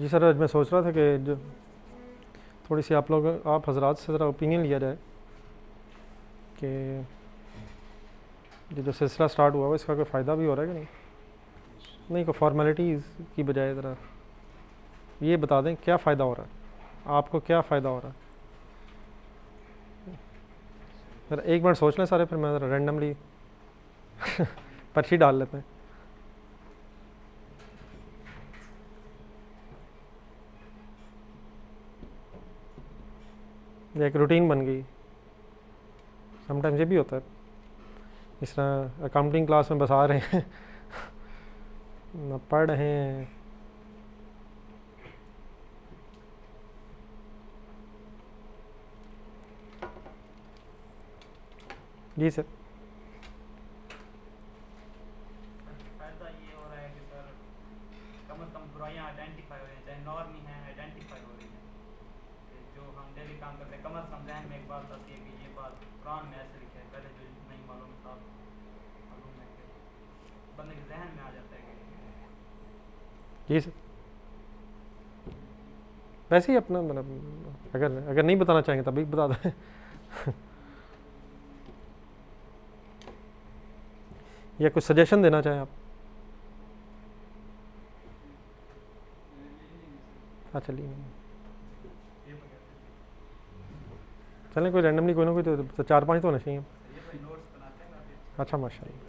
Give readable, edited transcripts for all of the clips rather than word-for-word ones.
जी sir, आज मैं सोच रहा था कि जो थोड़ी सी आप हजरात से ज़रा ओपिनियन लिया जाए कि ये जो सिलसिला स्टार्ट हुआ है इसका कोई फ़ायदा भी हो रहा है कि नहीं कोई फॉर्मेलिटीज़ की बजाय ज़रा ये बता दें क्या फ़ायदा हो रहा है, आपको क्या फ़ायदा हो रहा है। ज़रा एक मिनट सोच लें सारे, फिर मैं ज़रा रैंडमली पर्ची डाल लेते हैं। ये एक रूटीन बन गई। समटाइम्स ये भी होता है, इस तरह अकाउंटिंग क्लास में बस आ रहे हैं न पढ़ रहे हैं। जी सर। फायदा ये हो रहा है कि सर कम से कम बुराइयां आइडेंटिफाई हो रही हैं, चाहे नॉर्म ही हैं आइडेंटिफाई हो रही हैं। जो हम डेली काम करते हैं कम से कम जहन में एक बात आती है कि ये बात कुरान में ऐसे लिखा है, पहले जो नहीं मालूम था मालूम है कि बंदे के जहन में आ जाता है कि जी सर, वैसे ही अपना मतलब अगर नहीं बताना चाहेंगे तभी बता दें या कुछ सजेशन देना चाहें आप। हाँ चलिए, चलें कोई रैंडमली कोई ना कोई तो 4-5 तो होना चाहिए। ये भाई नोट्स बनाते हैं काफ़ी अच्छा माशाल्लाह।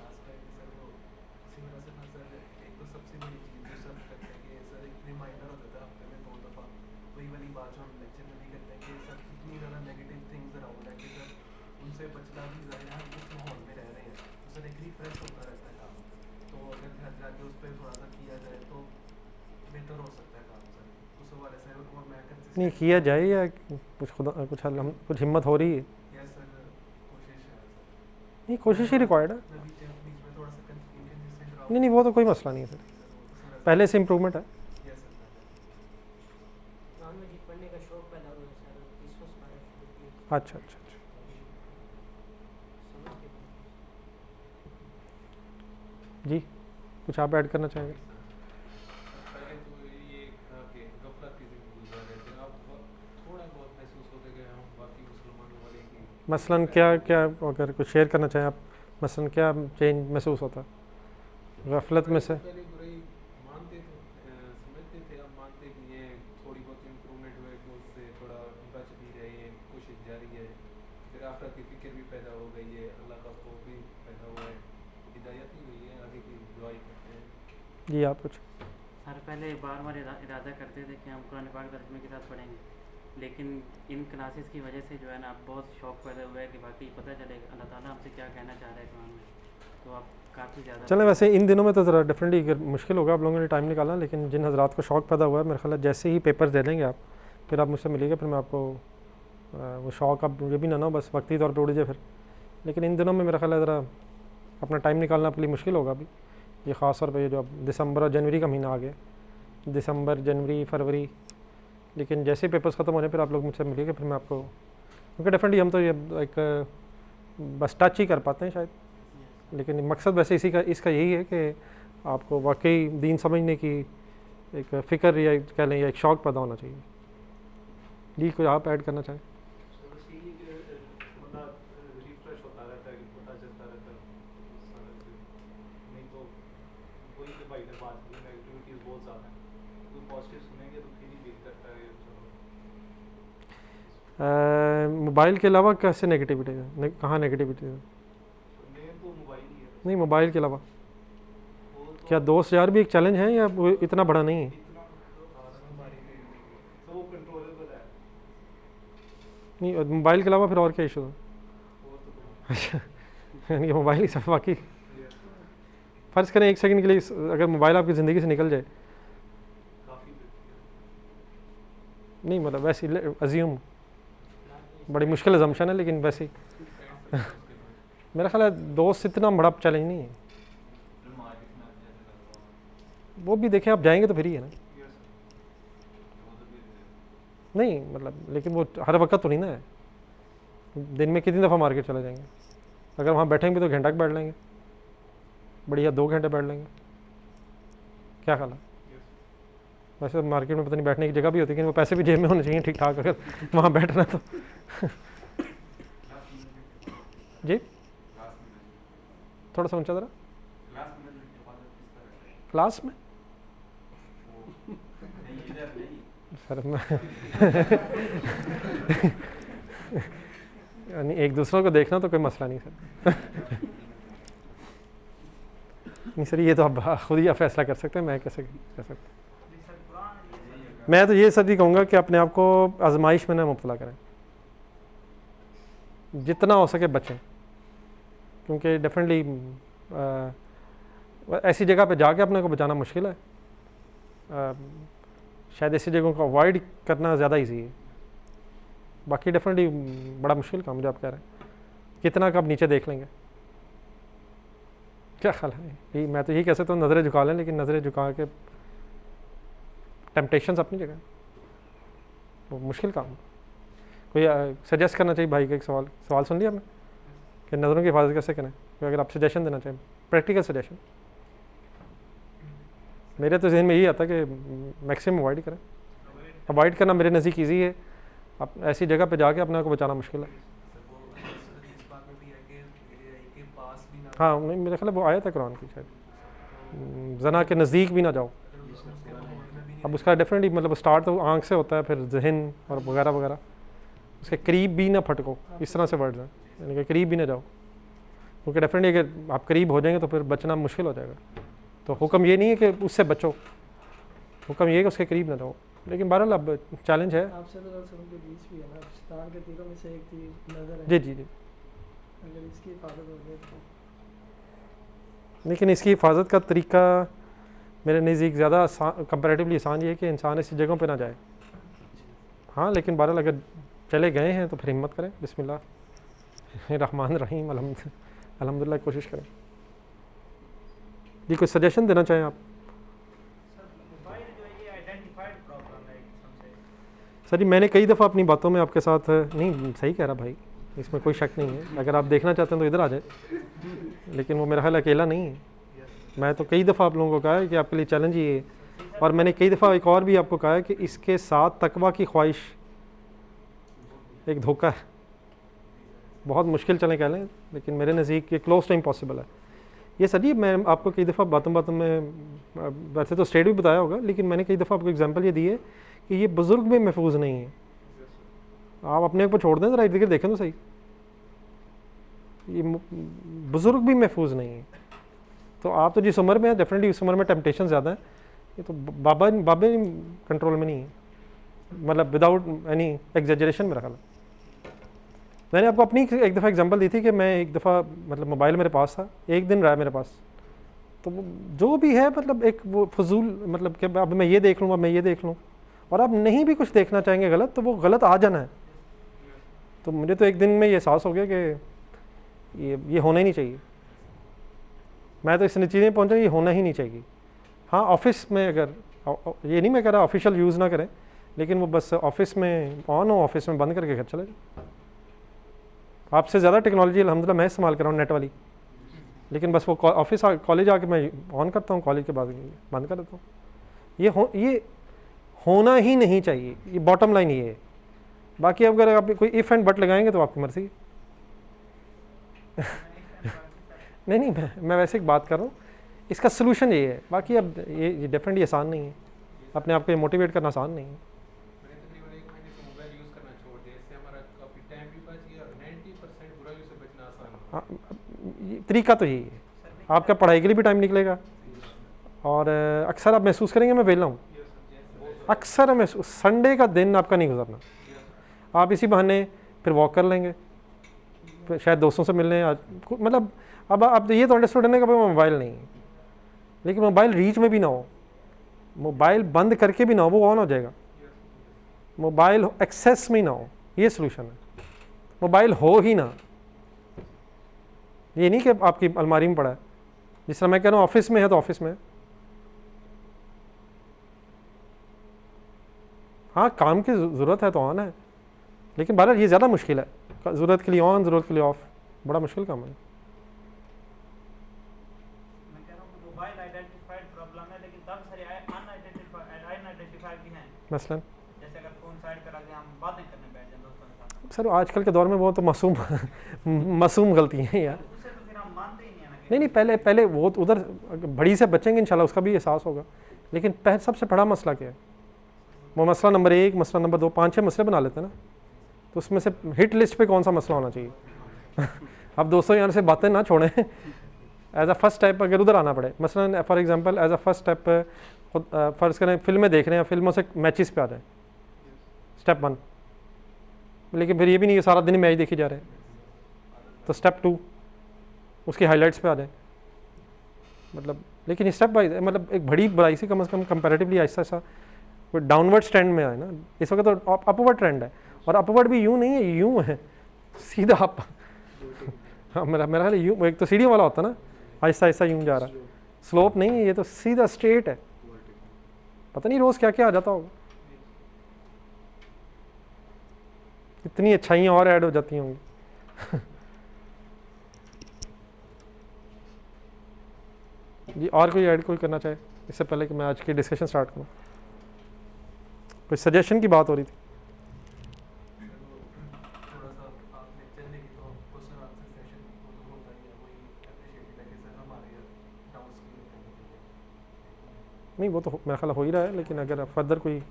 नहीं किया जाए या कुछ हिम्मत हो रही है। नहीं कोशिश ही रिक्वायर्ड है। नहीं वो तो कोई मसला नहीं है सर, पहले से इम्प्रूवमेंट है। अच्छा अच्छा अच्छा। जी कुछ आप ऐड करना चाहेंगे। मसलन क्या क्या अगर कुछ शेयर करना चाहें आप, मसलन क्या चेंज महसूस होता है गफलत में से। जी आप कुछ। सर पहले बार बार इरादा करते थे कि हम कुरान पाक तर्जुमे के साथ पढ़ेंगे, लेकिन इन क्लासेस की वजह से जो है ना अब बहुत शौक़ पैदा हुआ है कि बाकी पता चलेगा अल्लाह ताला हमसे क्या कहना चाह रहा है कुरान में। तो आप काफ़ी ज़्यादा चलें वैसे इन दिनों में तो ज़रा डेफिनेटली मुश्किल होगा आप लोगों ने टाइम निकालना, लेकिन जिन हजरात को शौक़ पैदा हुआ है मेरे ख्याल है जैसे ही पेपर दे देंगे आप, फिर आप मुझसे मिलिएगा, फिर मैं आपको वो शौक़ अब ये भी ना बस वक्ती तौर पर उड़ जाए फिर। लेकिन इन दिनों में मेरा ख्याल है ज़रा अपना टाइम निकालना आपके लिए मुश्किल होगा अभी, ये ख़ास तौर पर ये जो अब दिसंबर और जनवरी का महीना आ गया, दिसंबर जनवरी फरवरी। लेकिन जैसे पेपर्स ख़त्म हो जाए फिर आप लोग मुझसे मिलिएगा, फिर मैं आपको, क्योंकि डेफिनेटली हम तो ये एक बस टच ही कर पाते हैं शायद, लेकिन मकसद वैसे इसका यही है कि आपको वाकई दीन समझने की एक फ़िक्र या कह लें या एक शौक़ पैदा होना चाहिए। जी कोई आप ऐड करना चाहें। मोबाइल के अलावा कैसे नेगेटिविटी है, कहाँ नेगेटिविटी है। नहीं मोबाइल के अलावा क्या दोस्त यार भी एक चैलेंज है या वो इतना बड़ा नहीं है। नहीं मोबाइल के अलावा फिर और क्या इशू है। अच्छा यानी मोबाइल ही सब, बाकी फ़र्ज़ करें एक सेकंड के लिए अगर मोबाइल आपकी ज़िंदगी से निकल जाए, नहीं मतलब वैसे अज्यूम बड़ी मुश्किल अजम्पशन है, लेकिन वैसे मेरा ख्याल है दोस्त इतना बड़ा चैलेंज नहीं है। वो भी देखें आप जाएंगे तो फिर ही है ना। नहीं मतलब लेकिन वो हर वक्त तो नहीं ना है, दिन में कितनी दफ़ा मार्केट चले जाएंगे। अगर वहाँ बैठेंगे तो घंटा बैठ लेंगे, बढ़िया 2 घंटे बैठ लेंगे, क्या ख्याल है। वैसे मार्केट में पता नहीं बैठने की जगह भी होती है, लेकिन वो पैसे भी जेब में होने चाहिए ठीक ठाक अगर वहाँ बैठना तो। जी थोड़ा सा ऊंचा ज़रा। क्लास में सर मैं यानी एक दूसरों को देखना तो कोई मसला नहीं सर। नहीं सर ये तो आप खुद ही आप फैसला कर सकते हैं, मैं कैसे कर सकता हूँ। मैं तो ये सर ही कहूँगा कि अपने आप को आजमाइश में ना मुब्तला करें, जितना हो सके बचें, क्योंकि डेफिनेटली ऐसी जगह पे जाके अपने को बचाना मुश्किल है। शायद ऐसी जगहों को अवॉइड करना ज़्यादा इजी है, बाकी डेफिनेटली बड़ा मुश्किल काम जो आप कह रहे हैं। कितना कब नीचे देख लेंगे, क्या ख्याल है? यही मैं तो यही कह सकता हूँ, नज़रें झुका लें, लेकिन नज़रें झुका के टेम्पटेशंस अपनी जगह, वो मुश्किल काम। कोई सजेस्ट करना चाहिए भाई का एक सवाल सुन लिया आपने कि नज़रों की हिफाजत कैसे करें? तो अगर आप सजेशन देना चाहें, प्रैक्टिकल सजेशन, मेरे तो जहन में यही आता है कि मैक्सिमम अवॉइड करें। अवॉइड करना मेरे नज़दीक ईजी है, आप ऐसी जगह पे जाके अपने को बचाना मुश्किल है। हाँ नहीं, मेरा ख्याल है वो आया था कुरान की शायद, जना के नज़दीक भी ना जाओ। अब उसका डेफिनेटली मतलब स्टार्ट तो आँख से होता है, फिर जहन और वगैरह वगैरह, उसके करीब भी ना फटको, इस तरह से वर्ड्स हैं, यानी कि करीब भी ना जाओ, क्योंकि डेफिनेटली अगर आप करीब हो जाएंगे तो फिर बचना मुश्किल हो जाएगा। तो हुक्म ये नहीं है कि उससे बचो, हुक्म ये है कि उसके करीब ना जाओ। लेकिन बहरहाल अब चैलेंज है। आपसे तो के बीच भी है ना, शैतान के तीरों में से एक तीर नजर है। जी जी जी, अगर इसकी हिफाजत हो जाए तो। लेकिन इसकी हिफाजत का तरीका मेरे नज़दीक ज़्यादा कंपैरेटिवली आसान ये है कि इंसान ऐसी जगहों पे ना जाए। हाँ लेकिन बहरहाल अगर चले गए हैं तो फिर हिम्मत करें, बिस्मिल्लाह रहमान रहीम, अल्हम्दुलिल्लाह कोशिश करें। जी कोई सजेशन देना चाहें आप? सर जी मैंने कई दफ़ा अपनी बातों में आपके साथ, नहीं सही कह रहा भाई, इसमें कोई शक नहीं है, अगर आप देखना चाहते हैं तो इधर आ जाए, लेकिन वो मेरा ख्याल अकेला नहीं है। मैं तो कई दफ़ा आप लोगों को कहा है कि आपके लिए चैलेंज ये है, और मैंने कई दफ़ा एक और भी आपको कहा है कि इसके साथ तकवा की ख्वाहिश एक धोखा है, बहुत मुश्किल चलें कह लें, लेकिन मेरे नज़दीक ये क्लोज टाइम पॉसिबल है। ये सर जी मैं आपको कई दफ़ा बातों बातों में, वैसे तो स्टेट भी बताया होगा, लेकिन मैंने कई दफ़ा आपको एग्जांपल ये दी है कि ये बुज़ुर्ग भी महफूज नहीं है। आप अपने ऊपर छोड़ दें ज़रा, इर्द गिर्द देखें तो सही, ये बुज़ुर्ग भी महफूज नहीं है। तो आप तो जिस उम्र में है, डेफिनेटली उस उम्र में टेम्पटेशन ज़्यादा है, ये तो बाबे कंट्रोल में नहीं है, मतलब विदाउट एनी एग्जेजरेशन मेरा ख्याल है। मैंने आपको अपनी एक दफ़ा एग्जांपल दी थी कि मैं एक दफ़ा मतलब मोबाइल मेरे पास था, एक दिन रहा मेरे पास, तो वो जो भी है मतलब एक वो फजूल, मतलब कि अब मैं ये देख लूँ, अब मैं ये देख लूँ, और आप नहीं भी कुछ देखना चाहेंगे गलत तो वो गलत आ जाना है। तो मुझे तो एक दिन में ये एहसास हो गया कि ये होना ही नहीं चाहिए। मैं तो इस नतीजे में पहुँचा, ये होना ही नहीं चाहिए। हाँ ऑफिस में अगर, ये नहीं मैं कह रहा ऑफिशियल यूज़ ना करें, लेकिन वो बस ऑफिस में ऑन हो, ऑफिस में बंद करके घर चले जाए। आपसे ज़्यादा टेक्नोलॉजी अल्हम्दुलिल्लाह मैं इस्तेमाल कर रहा हूँ, नेट वाली, लेकिन बस वो ऑफिस कॉलेज आके मैं ऑन करता हूँ, कॉलेज के बाद बंद कर देता हूँ। ये होना ही नहीं चाहिए, ये बॉटम लाइन ये है। बाकी अगर आप कोई इफ़ एंड बट लगाएंगे तो आपकी मर्ज़ी नहीं मैं वैसे एक बात कर रहा हूँ, इसका सलूशन ये है। बाकी अब ये डेफिनेटली आसान नहीं है, अपने आप को मोटिवेट करना आसान नहीं है। हाँ तरीका तो यही है, आपका पढ़ाई के लिए भी टाइम निकलेगा, और अक्सर आप महसूस करेंगे मैं वेला हूँ, अक्सर महसूस, संडे का दिन आपका नहीं गुजरना, आप इसी बहाने फिर वॉक कर लेंगे, फिर शायद दोस्तों से मिलने, मतलब अब आप ये तो अंडरस्टूड है ना कि मोबाइल नहीं है, लेकिन मोबाइल रीच में भी ना हो, मोबाइल बंद करके भी ना हो, वो ऑन हो जाएगा। मोबाइल एक्सेस में ना हो, ये सोल्यूशन है। मोबाइल हो ही ना, ये नहीं कि आपकी अलमारी में पड़ा है, जिस तरह मैं कह रहा हूँ ऑफिस में है तो ऑफिस में। हाँ काम की ज़रूरत है तो ऑन है, लेकिन बहरहाल ये ज़्यादा मुश्किल है, ज़रूरत के लिए ऑन, ज़रूरत के लिए ऑफ, बड़ा मुश्किल काम है। मैं कह रहा हूँ मोबाइल आइडेंटिफाइड प्रॉब्लम है, लेकिन तब सारी अनआइडेंटिफाइड मसलन जैसे अगर फ़ोन साइड पर रख दें, हम बातें करने बैठ जाएं दोस्तों के साथ, सर आजकल के दौर में वो तो मासूम गलती हैं यार। उससे तो फिर हम मानते ही नहीं है ना कि नहीं पहले पहले वो तो उधर बड़ी से बचेंगे इंशाल्लाह, उसका भी एहसास होगा। लेकिन सबसे बड़ा मसला क्या है, वो मसला नंबर 1, मसला नंबर 2, 5-6 मसले बना लेते हैं ना, तो उसमें से हिट लिस्ट पे कौन सा मसला होना चाहिए। अब दोस्तों यहाँ से बातें ना छोड़ें, एज अ फर्स्ट स्टेप अगर उधर आना पड़े, मसलन for example as a first step खुद फ़र्ज़ करें फिल्में देख रहे हैं, फिल्मों से मैचेस पे आ जाए, स्टेप 1। लेकिन फिर ये भी नहीं कि सारा दिन मैच देखी जा रहे हैं, तो स्टेप 2 उसके हाइलाइट्स पे आ जाए। मतलब लेकिन स्टेप बाई मतलब एक बड़ी बुराई से कम कंपैरेटिवली ऐसा कोई डाउनवर्ड ट्रेंड में आए ना। इस वक्त तो अपवर्ड ट्रेंड है, और अपवर्ड भी यूँ नहीं है, यूँ है सीधा आप हाँ मेरा ख्याल यूँ, एक तो सीढ़ी वाला होता है ना, आहिस्ता आहिस्ता यूँ जा रहा है, स्लोप नहीं है, ये तो सीधा स्ट्रेट है। पता नहीं रोज़ क्या क्या आ जाता होगा, इतनी अच्छाइयाँ और ऐड हो जाती होंगी। जी और कोई ऐड कोई करना चाहे इससे पहले कि मैं आज की डिस्कशन स्टार्ट करूँ? कोई सजेशन की बात हो रही थी? नहीं वो तो मेरा ख्याल हो ही रहा है, लेकिन अगर फर्दर कोई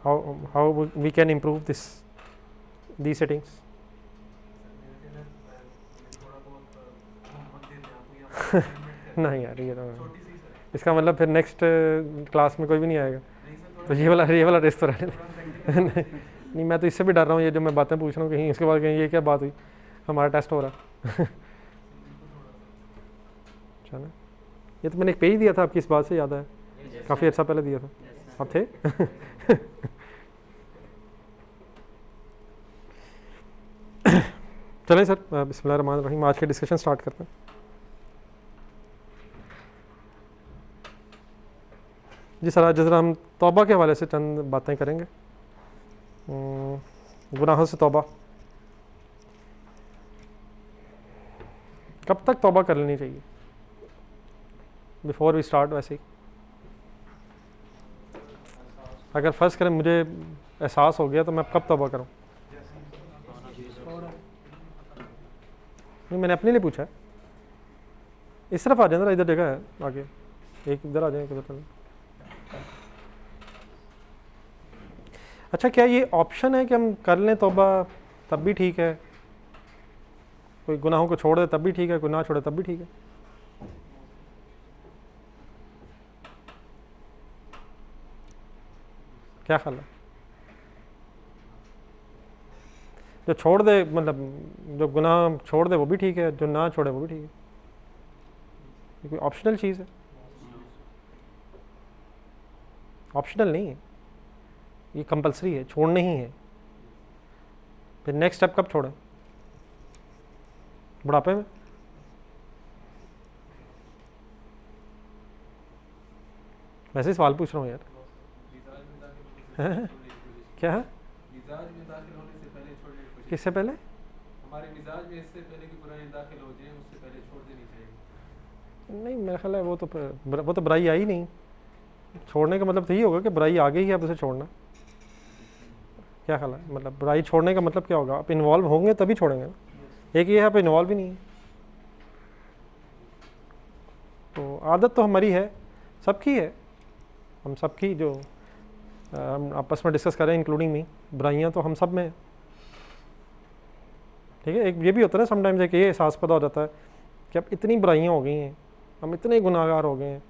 how we can improve the settings. नहीं यार ये तो इसका मतलब फिर नेक्स्ट क्लास में कोई भी नहीं आएगा, तो ये वाला रेस तो रहने नहीं मैं तो इससे भी डर रहा हूँ, ये जो मैं बातें पूछ रहा हूँ कहीं इसके बाद कहीं ये क्या बात हुई, हमारा टेस्ट हो रहा। चलो ये तो मैंने एक पेज दिया था आपकी, इस बात से याद है, काफ़ी अच्छा पहले दिया था, आप थे। चलें सर, बिस्मिल्लाहिर्रहमानिर्रहीम, आज के डिस्कशन स्टार्ट करते हैं। जी सर, आज जरा हम तौबा के हवाले से चंद बातें करेंगे। गुनाहों से तौबा, कब तक तौबा कर लेनी चाहिए? बिफोर वी स्टार्ट, वैसे ही अगर फ़र्ज़ करें मुझे एहसास हो गया तो मैं कब तौबा करूं? नहीं मैंने अपने लिए पूछा है। इस तरफ आ जाए ना, इधर जगह है आगे, एक इधर आ जाए, एक उधर। अच्छा क्या ये ऑप्शन है कि हम कर लें तौबा तब भी ठीक है, कोई गुनाहों को छोड़ दे तब भी ठीक है, कोई ना छोड़े तब भी ठीक है? क्या ख्याल है? जो छोड़ दे मतलब जो गुनाह छोड़ दे वो भी ठीक है, जो ना छोड़े वो भी ठीक है, ये कोई ऑप्शनल चीज़ है? ऑप्शनल नहीं है, ये कंपलसरी है, छोड़ना ही है। फिर नेक्स्ट स्टेप कब छोड़ें? बुढ़ापे में? वैसे ही सवाल पूछ रहा हूँ यार। क्या है? किससे पहले? हमारे मिजाज में इससे पहले कि बुराई दाखिल हो जाए उससे पहले छोड़ देनी चाहिए। नहीं मेरा ख्याल है वो तो बुराई आई नहीं, छोड़ने का मतलब तो यही होगा कि बुराई आ गई है, अब उसे छोड़ना। क्या ख्याल है? मतलब बुराई छोड़ने का मतलब क्या होगा? आप इन्वॉल्व होंगे तभी छोड़ेंगे ना, एक ये है आप इन्वॉल्व ही नहीं है। तो आदत तो हमारी है, सबकी है, हम सबकी जो हम आपस में डिस्कस करें इंक्लूडिंग मी, बुराइयाँ तो हम सब में है, ठीक है। एक ये भी होता है ना समटाइम्स, एक ये एहसास पता हो जाता है कि अब इतनी बुराइयाँ हो गई हैं, हम इतने गुनाहगार हो गए हैं,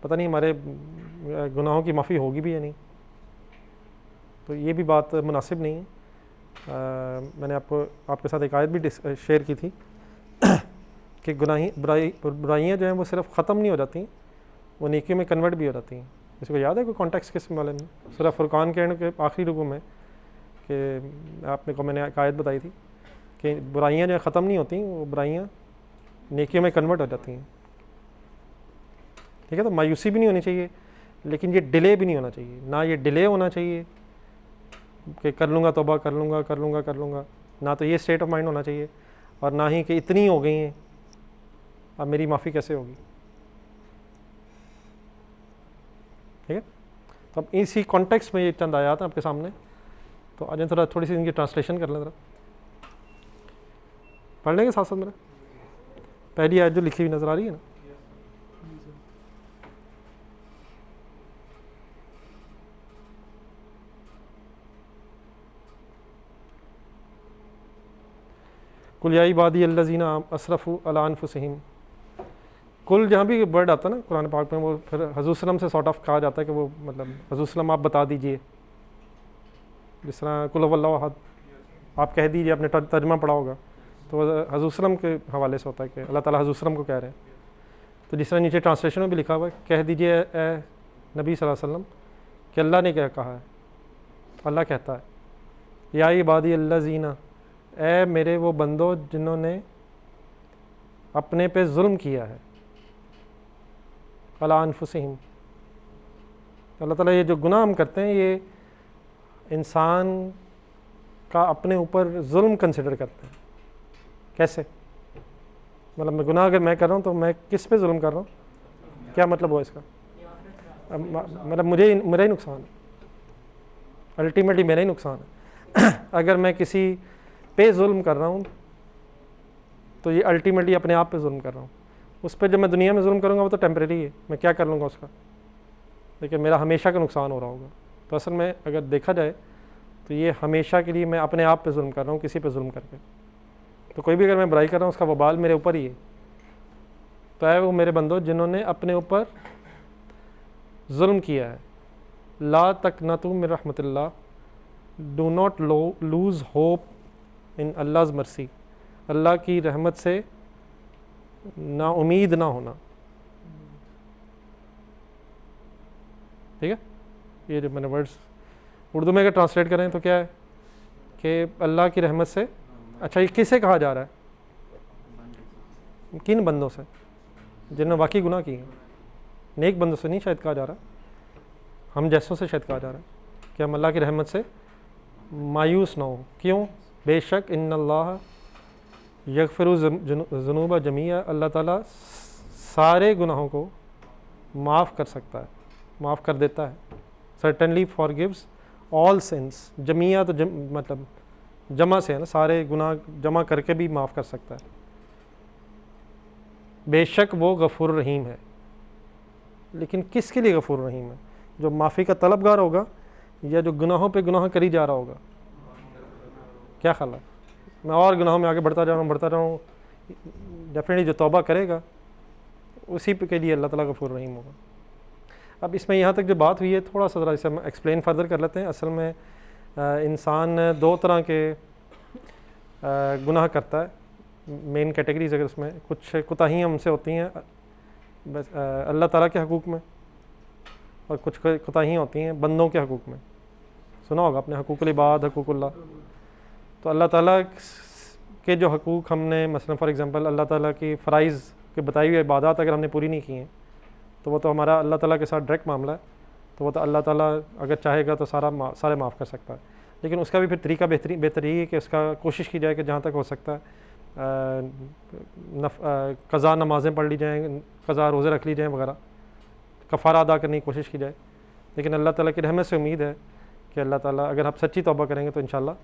पता नहीं हमारे गुनाहों की माफ़ी होगी भी या नहीं। तो ये भी बात मुनासिब नहीं है। मैंने आपके साथ एक आयत भी शेयर की थी कि बुराइयाँ जो हैं वो सिर्फ ख़त्म नहीं हो जाती, वो नेकियों में कन्वर्ट भी हो जाती हैं। इसको याद है कोई कॉन्टेक्स्ट किस वाले में? सूरह फुरकान के एंड के आखिरी रुकू में कि आपने को मैंने एक आयत बताई थी कि बुराइयाँ जो ख़त्म नहीं होती, वो बुराइयाँ नेकियों में कन्वर्ट हो जाती हैं, ठीक है। तो मायूसी भी नहीं होनी चाहिए, लेकिन ये डिले भी नहीं होना चाहिए। ना ये डिले होना चाहिए कि कर लूँगा तौबा, कर लूँगा, ना तो ये स्टेट ऑफ माइंड होना चाहिए, और ना ही कि इतनी हो गई हैं अब मेरी माफ़ी कैसे होगी, ठीक है। तो अब इसी कॉन्टेक्स्ट में ये चंद आयात हैं आपके सामने, तो आज थोड़ी सी इनकी ट्रांसलेशन कर लें ज़रा, पढ़ लेंगे साथ साथ मेरा। पहली आयत जो लिखी हुई नज़र आ रही है ना, कुल या इबादी अल्लज़ीना असरफ़ू अला अनफुसिहिम। कुल जहाँ भी वर्ड आता है ना कुरान पाक में, वो फिर हज़ूर सल्लम से सॉर्ट ऑफ कहा जाता है कि वो मतलब हज़ूर सल्लम आप बता दीजिए, जिस तरह कुल हुवल्लाहु अहद आप कह दीजिए, आपने तर्जुमा पढ़ा होगा, तो हज़ूर सल्लम के हवाले से होता है कि अल्लाह ताला हज़ूर सल्लम को कह रहे हैं। तो जिस तरह नीचे ट्रांसलेशन में भी लिखा हुआ है, कह दीजिए ए नबी सल्लल्लाहु अलैहि वसल्लम कि अल्लाह ने क्या कहा है, अल्लाह कहता है या इबादी अल्लज़ीना, ए मेरे वो बंदो जिन्होंने अपने पे जुल्म किया है, अला अनफुसिहिम। अल्लाह ताला ये जो गुनाह हम करते हैं ये इंसान का अपने ऊपर जुल्म कंसिडर करते हैं। कैसे? मतलब मैं गुनाह अगर मैं कर रहा हूँ तो मैं किस पे जुल्म कर रहा हूँ, क्या मतलब हुआ इसका? मतलब मेरा ही नुकसान है, अल्टीमेटली मेरा ही नुकसान है। अगर मैं किसी पे जुल्म कर रहा हूँ तो ये अल्टीमेटली अपने आप पे जुल्म कर रहा हूँ। उस पर जब मैं दुनिया में जुल्म करूँगा वो तो टेम्परेरी है, मैं क्या कर लूँगा उसका, लेकिन मेरा हमेशा का नुकसान हो रहा होगा। तो असल में अगर देखा जाए तो ये हमेशा के लिए मैं अपने आप पे जुल्म कर रहा हूँ, किसी पे जुल्म करके। तो कोई भी अगर मैं बुराई कर रहा हूँ उसका वबाल मेरे ऊपर ही है। तो है वो मेरे बंदो जिन्होंने अपने ऊपर जुल्म किया है, ला तक़नतू मिन रहमतिल्लाह, do not lose hope in Allah's mercy, अल्लाह की रहमत से ना उम्मीद ना होना। ठीक है, ये जो मैंने वर्ड्स उर्दू में अगर ट्रांसलेट करें तो क्या है कि अल्लाह की रहमत से, अच्छा ये किसे कहा जा रहा है, किन बंदों से जिन्होंने वाकई गुनाह किए हैं। नेक बंदों से नहीं शायद कहा जा रहा, हम जैसों से शायद कहा जा रहा है कि हम अल्लाह की रहमत से मायूस ना हो। क्यों? बेशक इन्नल्लाह यगफिरु ज़ुनूब जमीआ, अल्लाह ताला सारे गुनाहों को माफ़ कर सकता है, माफ़ कर देता है। सर्टनली फॉरगिव्स ऑल सिंस, जमीआ तो मतलब जमा से है ना, सारे गुनाह जमा करके भी माफ़ कर सकता है। बेशक वो गफूर रहीम है। लेकिन किसके लिए गफूर रहीम है? जो माफ़ी का तलबगार होगा या जो गुनाहों पे गुनाह करी जा रहा होगा? क्या ख्याल है? मैं और गुनाहों में आगे बढ़ता जा रहा हूँ, डेफिनेटली जो तौबा करेगा उसी के लिए अल्लाह ताला गफूर रहीम होगा। अब इसमें यहाँ तक जो बात हुई है थोड़ा सा ज़रा इसे हम एक्सप्लेन फर्दर कर लेते हैं। असल में इंसान दो तरह के गुनाह करता है, मेन कैटेगरीज अगर उसमें कुछ कोताहियाँ हमसे होती हैं बस अल्लाह ताला के हकूक़ में, और कुछ कोताहियाँ होती हैं बंदों के हकूक़ में। सुना होगा आपने हकूक़ुल इबाद, हकूक़ुल्लाह। तो अल्लाह ताला के जो हकूक़ हमने मसलन फॉर एग्ज़ाम्पल अल्लाह ताला की फ़राइज़ के बताई हुई इबादत अगर हमने पूरी नहीं की हैं तो वो तो हमारा अल्लाह ताला के साथ डायरेक्ट मामला है, तो वो तो अल्लाह ताला अगर चाहेगा तो सारे माफ़ कर सकता है। लेकिन उसका भी फिर तरीका बेहतर है कि उसका कोशिश की जाए कि जहाँ तक हो सकता है कज़ा नमाज़ें पढ़ ली जाएँ, कज़ा रोज़े रख ली जाएँ वगैरह, कफ़ारा अदा करने की कोशिश की जाए। लेकिन अल्लाह ताला की रहमत से उम्मीद है कि अल्लाह ताला अगर आप सच्ची तौबा करेंगे तो इंशाल्लाह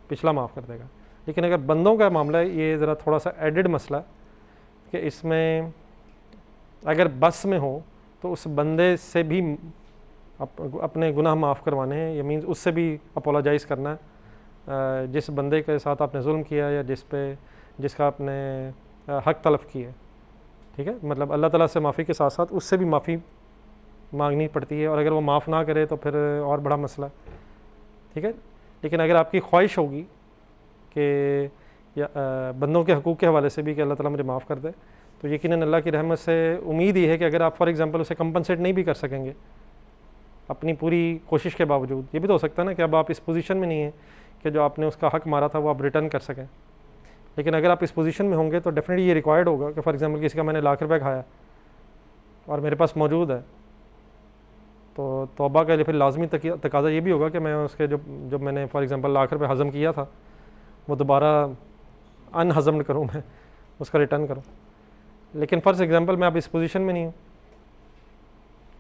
पिछला माफ़ कर देगा। लेकिन अगर बंदों का मामला है, ये ज़रा थोड़ा सा एडिड मसला है कि इसमें अगर बस में हो तो उस बंदे से भी अपने गुनाह माफ़ करवाने हैं, ये मीन्स उससे भी अपोलोजाइज़ करना है जिस बंदे के साथ आपने जुल्म किया या जिसका आपने हक़ तलब किया। ठीक है, मतलब अल्लाह ताला से माफ़ी के साथ साथ उससे भी माफ़ी मांगनी पड़ती है, और अगर वो माफ़ ना करे तो फिर और बड़ा मसला। ठीक है, लेकिन अगर आपकी ख्वाहिश होगी कि या बंदों के हकूक़ के हवाले से भी कि अल्लाह ताला मुझे माफ़ कर दे, तो यकीनन अल्लाह की रहमत से उम्मीद ये है कि अगर आप फॉर एग्ज़ाम्पल उसे कंपनसेट नहीं भी कर सकेंगे अपनी पूरी कोशिश के बावजूद, ये भी तो हो सकता है ना कि अब आप इस पोजीशन में नहीं है कि जो आपने उसका हक़ मारा था वो आप रिटर्न कर सकें। लेकिन अगर आप इस पोजीशन में होंगे तो डेफिनेटली ये रिक्वायर्ड होगा कि फॉर एग्ज़ाम्पल किसी का मैंने लाख रुपये खाया और मेरे पास मौजूद है, तो तौबा के लिए फिर लाजमी तकाज़ा ये भी होगा कि मैं उसके जो मैंने फॉर एग्ज़ाम्पल लाख रुपये हज़म किया था वो दोबारा अनहज़म्ड करूँ, मैं उसका रिटर्न करूँ। लेकिन फॉर एग्ज़ाम्पल मैं अब इस पोजीशन में नहीं हूँ,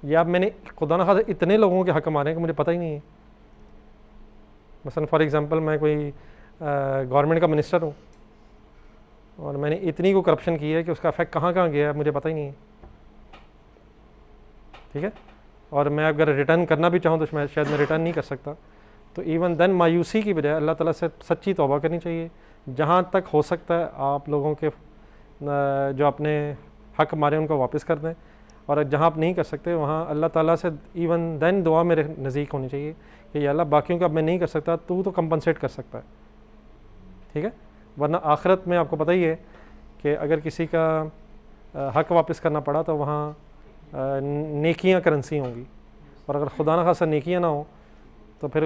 या मैंने खुदा न खासा इतने लोगों के हक मारे हैं कि मुझे पता ही नहीं है। मसलन फॉर एग्ज़ाम्पल मैं कोई गवर्नमेंट का मिनिस्टर हूँ और मैंने इतनी को करप्शन की है कि उसका इफेक्ट कहाँ कहाँ गया है मुझे पता ही नहीं है, ठीक है। और मैं अगर रिटर्न करना भी चाहूँ तो शायद मैं रिटर्न नहीं कर सकता। तो इवन देन मायूसी की बजाय अल्लाह ताला से सच्ची तौबा करनी चाहिए। जहाँ तक हो सकता है आप लोगों के जो अपने हक मारे उनको वापस कर दें, और जहाँ आप नहीं कर सकते वहाँ अल्लाह ताला से इवन देन दुआ मेरे नज़दीक होनी चाहिए कि या अल्लाह बाकियों का अब मैं नहीं कर सकता, तू तो कंपनसेट कर सकता है, ठीक है। वरना आखिरत में आपको पता ही है कि अगर किसी का हक वापस करना पड़ा तो वहाँ नेकियां करेंसी होंगी, और अगर खुदा न खासा नेकियां ना हो तो फिर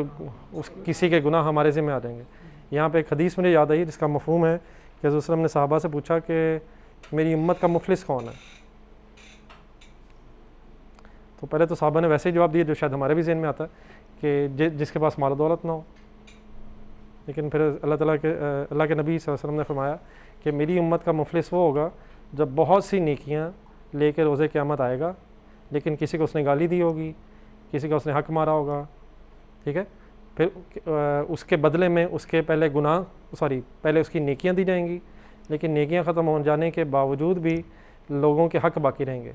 उस किसी के गुनाह हमारे ज़िम्मे आ जाएंगे। यहाँ पे एक हदीस मुझे याद आई जिसका मफ़हूम है कि हज़रत सल्लल्लाहु अलैहि वसल्लम ने सहाबा से पूछा कि मेरी उम्मत का मुफलिस कौन है। तो पहले तो सहाबा ने वैसे ही जवाब दिया जो शायद हमारे भी ज़हन में आता है कि जिसके पास माल दौलत ना हो। लेकिन फिर अल्लाह के नबी सल्लल्लाहु अलैहि वसल्लम ने फरमाया कि मेरी उम्मत का मुफलिस वो होगा जब बहुत सी नेकियां लेकर रोज़े क़यामत आएगा, लेकिन किसी को उसने गाली दी होगी, किसी का उसने हक मारा होगा, ठीक है। फिर उसके बदले में उसके पहले उसकी नेकियां दी जाएंगी, लेकिन नेकियां ख़त्म हो जाने के बावजूद भी लोगों के हक बाकी रहेंगे।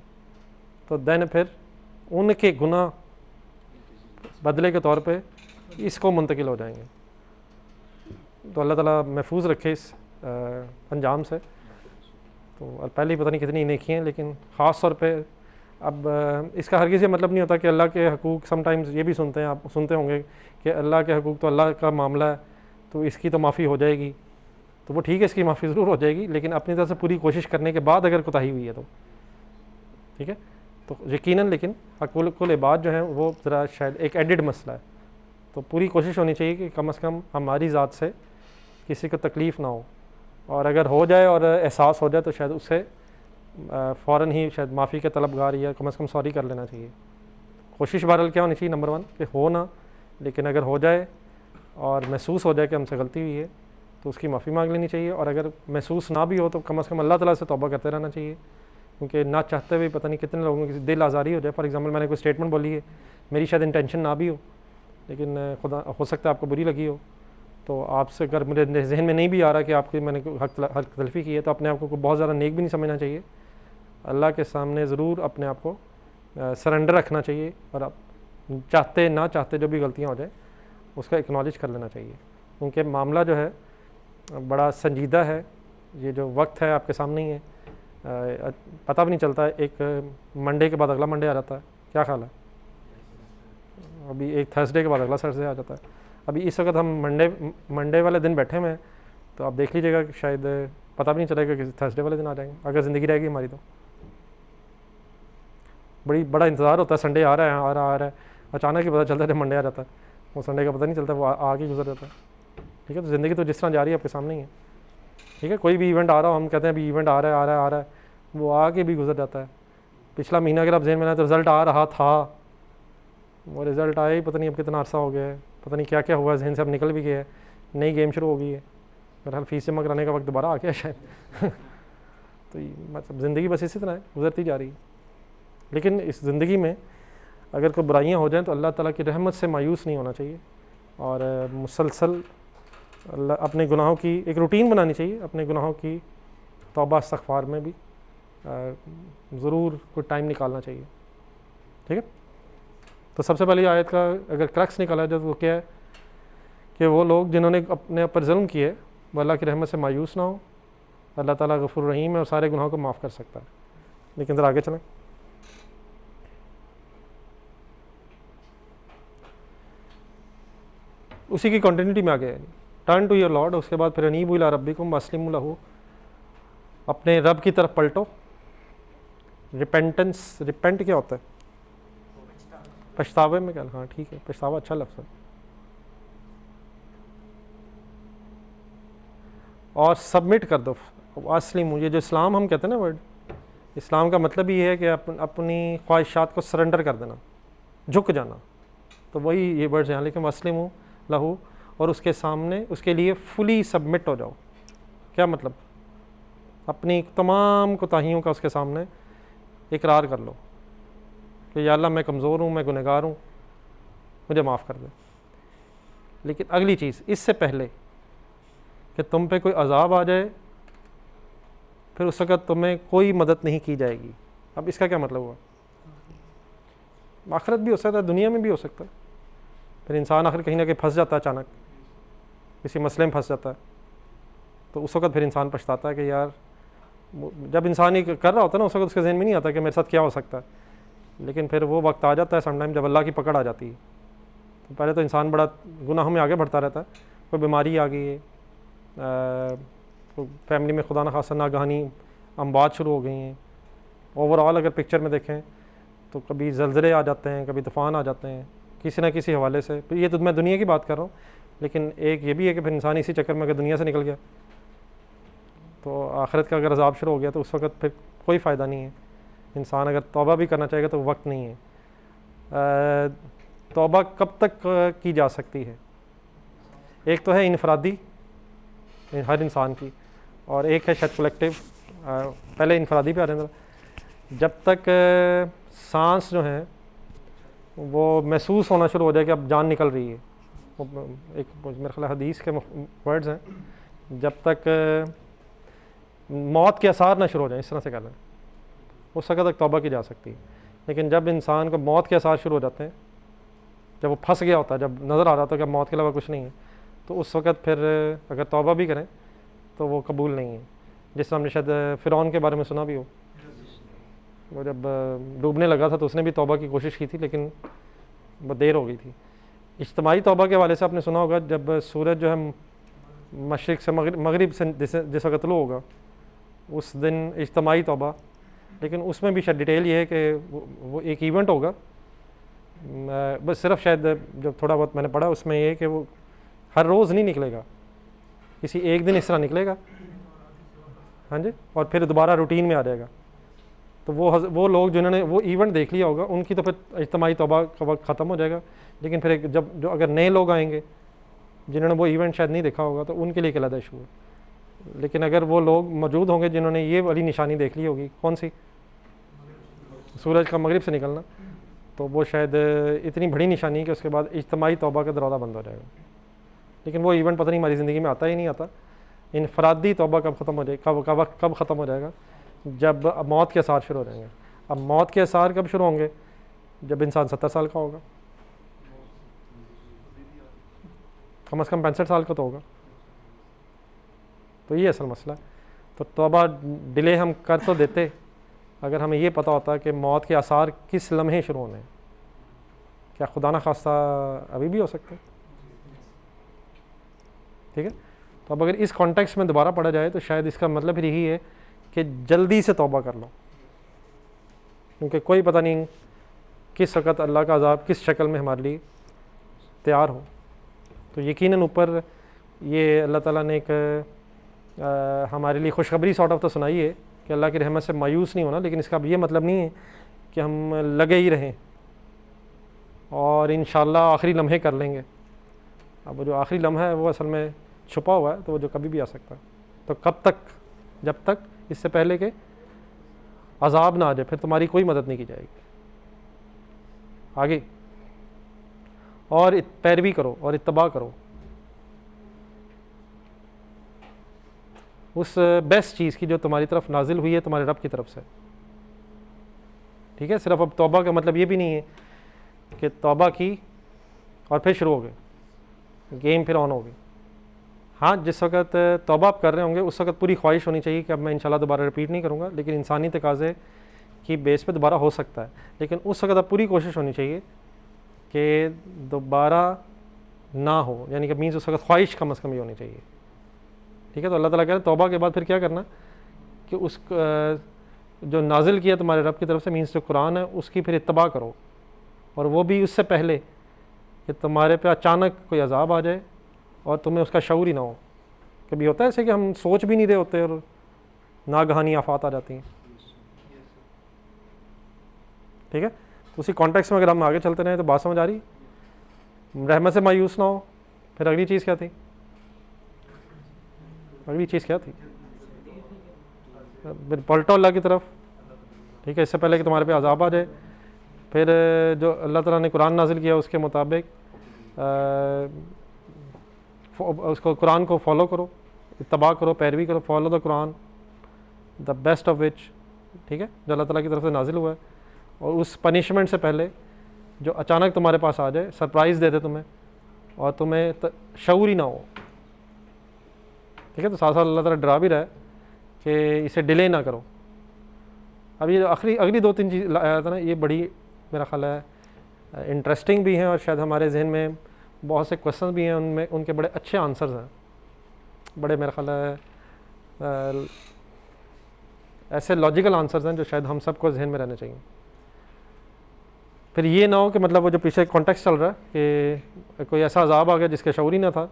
तो देन फिर उनके गुनाह बदले के तौर पे इसको मुंतकिल हो जाएंगे। तो अल्लाह ताला महफूज रखे इस अंजाम से। तो पहले ही पता नहीं कितनी नेकियां हैं, लेकिन ख़ास तौर पे अब इसका हरगिज़ ये मतलब नहीं होता कि अल्लाह के हकूक़, समटाइम्स ये भी सुनते हैं, आप सुनते होंगे कि अल्लाह के हकूक़ तो अल्लाह का मामला है तो इसकी तो माफ़ी हो जाएगी। तो वो ठीक है, इसकी माफ़ी ज़रूर हो जाएगी, लेकिन अपनी तरफ से पूरी कोशिश करने के बाद अगर कोताही हुई है तो ठीक है। तो यकीनन लेकिन हक़ुल इबाद जो हैं वो ज़रा शायद एक एडिड मसला है। तो पूरी कोशिश होनी चाहिए कि कम से कम हमारी ज़ात से किसी को तकलीफ़ ना हो, और अगर हो जाए और एहसास हो जाए तो शायद उससे फ़ौरन ही शायद माफ़ी के तलबगार या कम से कम सॉरी कर लेना चाहिए। कोशिश बहरहाल क्या होनी चाहिए, नंबर 1 कि हो ना, लेकिन अगर हो जाए और महसूस हो जाए कि हमसे गलती हुई है तो उसकी माफ़ी मांग लेनी चाहिए। और अगर महसूस ना भी हो तो कम से कम अल्लाह ताला से तौबा करते रहना चाहिए, क्योंकि ना चाहते हुए पता नहीं कितने लोगों की दिल आज़ारी हो जाए। फॉर एग्ज़ाम्पल मैंने कोई स्टेटमेंट बोली है, मेरी शायद इंटेंशन ना भी हो, लेकिन खुदा हो सकता है आपको बुरी लगी हो, तो आपसे अगर मेरे जहन में नहीं भी आ रहा कि आपकी मैंने हक तलफ़ी की है तो अपने आप को बहुत ज़्यादा नेक भी नहीं समझना चाहिए। अल्लाह के सामने ज़रूर अपने आप को सरेंडर रखना चाहिए, और आप चाहते ना चाहते जो भी गलतियाँ हो जाए उसका एक्नॉलेज कर लेना चाहिए, क्योंकि मामला जो है बड़ा संजीदा है। ये जो वक्त है आपके सामने ही है, पता भी नहीं चलता, एक मंडे के बाद अगला मंडे आ जाता है, क्या ख्याल है। अभी एक थर्सडे के बाद अगला थर्सडे आ जाता है। अभी इस वक्त हम मंडे वाले दिन बैठे हुए हैं, तो आप देख लीजिएगा कि शायद पता भी नहीं चलेगा कि थर्सडे वाले दिन आ जाएंगे, अगर ज़िंदगी रहेगी हमारी तो। बड़ा इंतज़ार होता है, संडे आ रहा है, अचानक ही पता चलता है जब मंडे आ जाता है, वो संडे का पता नहीं चलता, वो आगे गुजर जाता है, ठीक है। तो ज़िंदगी तो जिस तरह जा रही है आपके सामने ही है, ठीक है। कोई भी इवेंट आ रहा हो, हम कहते हैं अभी इवेंट आ रहा है, वो आगे भी गुजर जाता है। पिछला महीना अगर आप जहन में आए तो रिज़ल्ट आ रहा था, वो रिज़ल्ट आया ही पता नहीं अब कितना अरसा हो गया है, पता नहीं क्या क्या हुआ, जहन से अब निकल भी गया है, नई गेम शुरू हो गई है, मेरा फ़ीस जमा कराने का वक्त दोबारा आ गया शायद तो मतलब ज़िंदगी बस इसी तरह है, गुजरती जा रही है। लेकिन इस ज़िंदगी में अगर कोई बुराइयां हो जाएं तो अल्लाह ताला की रहमत से मायूस नहीं होना चाहिए, और मुसलसल अपने गुनाहों की एक रूटीन बनानी चाहिए, अपने गुनाहों की तौबा इस्तग़फ़ार में भी ज़रूर कोई टाइम निकालना चाहिए, ठीक है। तो सबसे पहले आयत का अगर क्रक्स निकाला जाए तो वो क्या है कि वो लोग जिन्होंने अपने ऊपर जुल्म किए वो अल्लाह की रहमत से मायूस ना हो। अल्लाह ताला गफूर रहीम है और सारे गुनाहों को माफ़ कर सकता है। लेकिन ज़रा आगे चलें। उसी की कंटिन्यूटी में आ गया, टर्न टू योर लॉर्ड, उसके बाद फिर अनीबू इला रब्बिकुम वस्लिमू लहू, अपने रब की तरफ पलटो। रिपेंटेंस, रिपेंट क्या होता है, पछतावे में क्या, हाँ ठीक है, पछतावा अच्छा लफ्ज़ है। और सबमिट कर दो, अस्लिमू, ये जो इस्लाम हम कहते हैं ना वर्ड, इस्लाम का मतलब ये है कि अपनी ख्वाहिशात को सरेंडर कर देना, झुक जाना, तो वही ये वर्ड्स यहाँ लिखे, अस्लिमू लहू, और उसके सामने उसके लिए फुली सबमिट हो जाओ। क्या मतलब, अपनी तमाम कोताहियों का उसके सामने इकरार कर लो कि या अल्लाह मैं कमज़ोर हूँ, मैं गुनहगार हूँ, मुझे माफ़ कर दे। लेकिन अगली चीज़ इससे पहले कि तुम पे कोई अज़ाब आ जाए, फिर उस वक़्त तुम्हें कोई मदद नहीं की जाएगी। अब इसका क्या मतलब हुआ? आखिरत भी हो सकता है, दुनिया में भी हो सकता है। फिर इंसान आखिर कहीं ना कहीं फंस जाता है, अचानक किसी मसले में फंस जाता है, तो उस वक़्त फिर इंसान पछताता है कि यार, जब इंसान ये कर रहा होता है ना, उस वक़्त उसके ज़हन में नहीं आता कि मेरे साथ क्या हो सकता है। लेकिन फिर वो वक्त आ जाता है समटाइम जब अल्लाह की पकड़ आ जाती है। तो पहले तो इंसान बड़ा गुनाह में आगे बढ़ता रहता है, कोई बीमारी आ गई है, फैमिली में खुदा न खासा नागहानी अमवात शुरू हो गई हैं। ओवरऑल अगर पिक्चर में देखें तो कभी ज़लज़ले आ जाते हैं, कभी तूफ़ान आ जाते हैं, किसी न किसी हवाले से। तो ये तो मैं दुनिया की बात कर रहा हूँ, लेकिन एक ये भी है कि फिर इंसान इसी चक्कर में अगर दुनिया से निकल गया तो आखिरत का अगर अज़ाब शुरू हो गया तो उस वक़्त फिर कोई फ़ायदा नहीं है। इंसान अगर तौबा भी करना चाहेगा तो वक्त नहीं है। तौबा कब तक की जा सकती है? एक तो है इनफरादी, हर इंसान की, और एक है शायद कलेक्टिव। पहले इनफरादी पे आ रहे हैं। जब तक सांस जो है वो महसूस होना शुरू हो जाए कि अब जान निकल रही है, वो एक मेरे ख्याल हदीस के वर्ड्स हैं, जब तक मौत के आसार ना शुरू हो जाए, इस तरह से कहना है, उस वक़्त तक तौबा की जा सकती है। लेकिन जब इंसान को मौत के आसार शुरू हो जाते हैं, जब वो फंस गया होता है, जब नज़र आ रहा था कि अब मौत के अलावा कुछ नहीं है, तो उस वक़्त फिर अगर तौबा भी करें तो वो कबूल नहीं है। जिस हमने शायद फ़िरौन के बारे में सुना भी हो, वो जब डूबने लगा था तो उसने भी तौबा की कोशिश की थी, लेकिन बहुत देर हो गई थी। इज्तिमाई तौबा के हवाले से आपने सुना होगा, जब सूरज जो है मशरिक़ से मगरिब से जिस वक़्त तलू होगा, उस दिन इज्तिमाई तौबा। लेकिन उसमें भी शायद डिटेल ये है कि वो एक इवेंट होगा, बस सिर्फ शायद जब थोड़ा बहुत मैंने पढ़ा उसमें ये है कि वो हर रोज़ नहीं निकलेगा, किसी एक दिन इस तरह निकलेगा, हाँ जी, और फिर दोबारा रूटीन में आ जाएगा। तो वो लोग जिन्होंने वो इवेंट देख लिया होगा उनकी तो फिर इज्तिमाई तौबा का वक्त ख़त्म हो जाएगा। लेकिन फिर जब जो अगर नए लोग आएंगे जिन्होंने वो इवेंट शायद नहीं देखा होगा तो उनके लिए एक अलग इशू है। लेकिन अगर वो लोग मौजूद होंगे जिन्होंने ये वाली निशानी देख ली होगी, कौन सी? सूरज का मगरिब से निकलना, तो वो शायद इतनी बड़ी निशानी है कि उसके बाद इज्तिमाई तौबा का दरवाज़ा बंद हो जाएगा। लेकिन वो इवेंट पता नहीं हमारी ज़िंदगी में आता ही नहीं आता। इनफरादी तौबा कब ख़त्म हो जाएगी, कब ख़त्म हो जाएगा? जब मौत के आसार शुरू हो जाएंगे। अब मौत के आसार कब शुरू होंगे? जब इंसान 70 साल का होगा, कम से कम 65 साल का तो होगा। तो ये असल मसला है। तो तौबा डिले हम कर तो देते अगर हमें ये पता होता कि मौत के आसार किस लम्हे शुरू होने हैं। क्या खुदा न खास्ता अभी भी हो सकते हैं? ठीक है। तो अब अगर इस कॉन्टेक्स्ट में दोबारा पढ़ा जाए तो शायद इसका मतलब फिर यही है कि जल्दी से तौबा कर लो, क्योंकि कोई पता नहीं किस वक़्त अल्लाह का अज़ाब किस शक्ल में हमारे लिए तैयार हो। तो यकीनन ऊपर ये अल्लाह ताला ने एक हमारे लिए खुशखबरी सॉर्ट ऑफ तो सुनाई है कि अल्लाह की रहमत से मायूस नहीं होना। लेकिन इसका अब ये मतलब नहीं है कि हम लगे ही रहें और इंशाअल्लाह आखिरी लम्हे कर लेंगे। अब जो आखिरी लम्हा है वो असल में छुपा हुआ है, तो वो जो कभी भी आ सकता है। तो कब तक? जब तक इससे पहले के अज़ाब ना आ जाए, फिर तुम्हारी कोई मदद नहीं की जाएगी। आगे और पैरवी करो और इत्तबा करो उस बेस्ट चीज़ की जो तुम्हारी तरफ नाजिल हुई है तुम्हारे रब की तरफ से। ठीक है। सिर्फ अब तौबा का मतलब ये भी नहीं है कि तौबा की और फिर शुरू हो गए, गेम फिर ऑन हो गई। हाँ, जिस वक़्त तौबा आप कर रहे होंगे उस वक़्त पूरी ख्वाहिश होनी चाहिए कि अब मैं इंशाल्लाह दोबारा रिपीट नहीं करूँगा। लेकिन इंसानी तकाज़े की बेस पे दोबारा हो सकता है। लेकिन उस वक़्त अब पूरी कोशिश होनी चाहिए कि दोबारा ना हो, यानी कि मीन्स उस वक़्त ख्वाहिश कम अज़ कम ये होनी चाहिए। ठीक है। तो अल्लाह ताला कह रहे हैं तौबा के बाद फिर क्या करना कि उस जो नाजिल किया तुम्हारे रब की तरफ से, मीन्स जो कुरान है, उसकी फिर इत्तबा करो। और वो भी उससे पहले कि तुम्हारे पे अचानक कोई अज़ाब आ जाए और तुम्हें उसका शऊर ही ना हो। कभी होता है ऐसे कि हम सोच भी नहीं रहे होते और नागहानी आफात आ जाती हैं। ठीक है। तो उसी कॉन्टेक्स्ट में अगर हम आगे चलते रहें तो बात समझ आ रही? रहमत से मायूस ना हो। फिर अगली चीज़ क्या थी? अगली चीज़ क्या थी? फिर पलटो अल्लाह की तरफ। ठीक है। इससे पहले कि तुम्हारे पे अज़ाब आ जाए, फिर जो अल्लाह ताला ने कुरान नाजिल किया उसके मुताबिक उसको कुरान को फॉलो करो, इत्तबा करो, पैरवी करो, follow the Quran the best of which, ठीक है, जो अल्लाह ताला की तरफ से नाजिल हुआ है। और उस पनिशमेंट से पहले जो अचानक तुम्हारे पास आ जाए, सरप्राइज़ दे दे तुम्हें और तुम्हें शऊर ही ना हो, ठीक है। तो साथ साथ अल्लाह ताला डरा भी रहा है कि इसे डिले ना करो। अब ये अगली 2-3 चीज़ आया था ना, ये बड़ी मेरा ख्याल है इंटरेस्टिंग भी हैं और शायद हमारे जहन में बहुत से क्वेश्चन भी हैं, उनमें उनके बड़े अच्छे आंसर्स हैं, बड़े मेरा ख्याल है ऐसे लॉजिकल आंसर्स हैं जो शायद हम सबको जहन में रहने चाहिए। फिर ये ना हो कि मतलब वो जो पीछे कॉन्टेक्स्ट चल रहा है कि कोई ऐसा अजाब आ गया जिसके शऊर ही ना था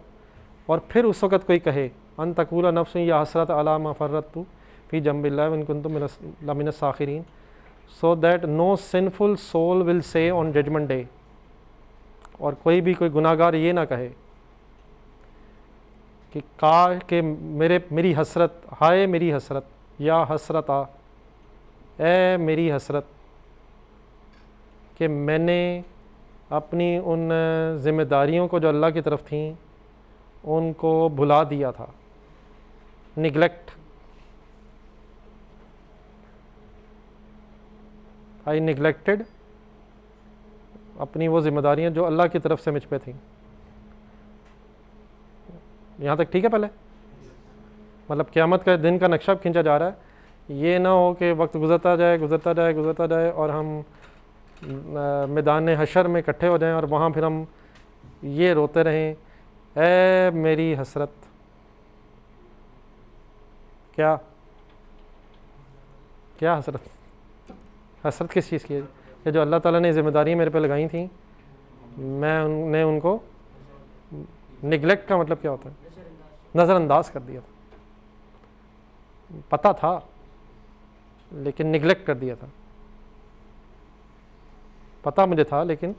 और फिर उस वक़्त कोई कहे अन तकूला नफ्स या हसरत अला मा फर्रतु फी जंबिल्लाह व इन कुंतुम लमिनस साखिरीन, so that no sinful soul will say on judgment day, और कोई भी कोई गुनाहगार ये ना कहे कि काश के मेरी हसरत, हाय मेरी हसरत, या हसरत आ, ए मेरी हसरत कि मैंने अपनी उन ज़िम्मेदारियों को जो अल्लाह की तरफ थीं उनको भुला दिया था, निगलेक्ट, आई निगलेक्टेड अपनी वो ज़िम्मेदारियाँ जो अल्लाह की तरफ से मुझ पे थीं। यहाँ तक ठीक है? पहले मतलब क़यामत का दिन का नक्शा खींचा जा रहा है, ये ना हो कि वक्त गुजरता जाए और हम मैदान हशर में इकट्ठे हो जाएं और वहाँ फिर हम ये रोते रहें, ए मेरी हसरत। क्या क्या हसरत? हसरत किस चीज़ की है? कि जो अल्लाह ताला ने ज़िम्मेदारियाँ मेरे पे लगाई थी मैंने उनको निगलेक्ट का मतलब क्या होता है? नज़रअंदाज कर दिया था। पता था लेकिन निगलेक्ट कर दिया था। पता मुझे था लेकिन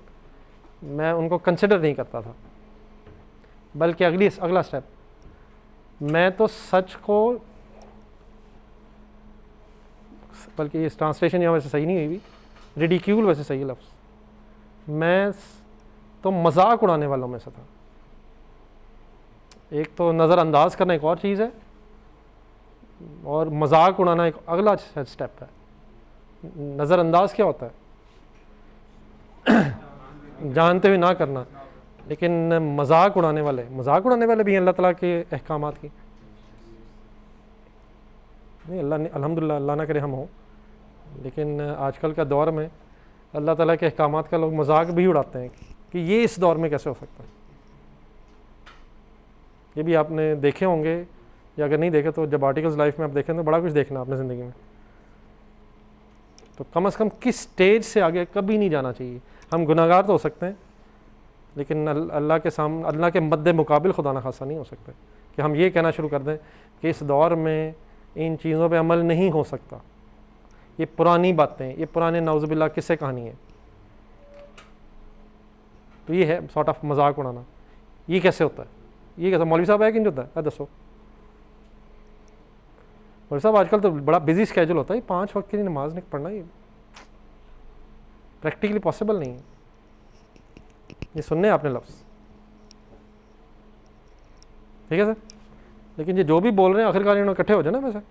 मैं उनको कंसिडर नहीं करता था। बल्कि अगला स्टेप, मैं तो सच को, बल्कि ये ट्रांसलेशन यहाँ वैसे सही नहीं हुई, रिडिक्यूल वैसे सही लफ्ज़, मैं तो मजाक उड़ाने वालों में से था। एक तो नज़रअंदाज करना एक और चीज़ है और मजाक उड़ाना एक अगला स्टेप है। नज़रअंदाज क्या होता है? जानते हुए ना करना, लेकिन मजाक उड़ाने वाले भी हैं अल्लाह ताला के अहकामात की। नहीं, अल्लाह ने अल्हम्दुलिल्लाह, अल्लाह ना करे हम हो, लेकिन आजकल का दौर में अल्लाह ताला के अहकामात का लोग मजाक भी उड़ाते हैं कि ये इस दौर में कैसे हो सकता है। ये भी आपने देखे होंगे, या अगर नहीं देखे तो जब आर्टिकल्स लाइफ में आप देखें तो बड़ा कुछ देखना आपने ज़िंदगी में। तो कम से कम किस स्टेज से आगे कभी नहीं जाना चाहिए। हम गुनाहगार तो हो सकते हैं लेकिन अल्लाह के सामने, अल्लाह के मद्दे मुकाबिल खुदा न खासा नहीं हो सकते कि हम ये कहना शुरू कर दें कि इस दौर में इन चीज़ों पे अमल नहीं हो सकता। ये पुरानी बातें, ये पुराने नाउज़ुबिल्लाह किस्से कहानी है। तो ये है सॉर्ट ऑफ मजाक उड़ाना। ये कैसे होता है? ये कैसे मौलवी साहब है कि नहीं होता है? दसो मौलवी साहब, आजकल तो बड़ा बिजी स्केड्यूल होता है, 5 वक्त की नमाज नहीं पढ़ना, ये प्रैक्टिकली पॉसिबल नहीं है। ये सुनने आपने लफ्ज़, ठीक है सर, लेकिन ये जो भी बोल रहे हैं आखिरकार इन्होंने इकट्ठे हो जाए ना। वैसे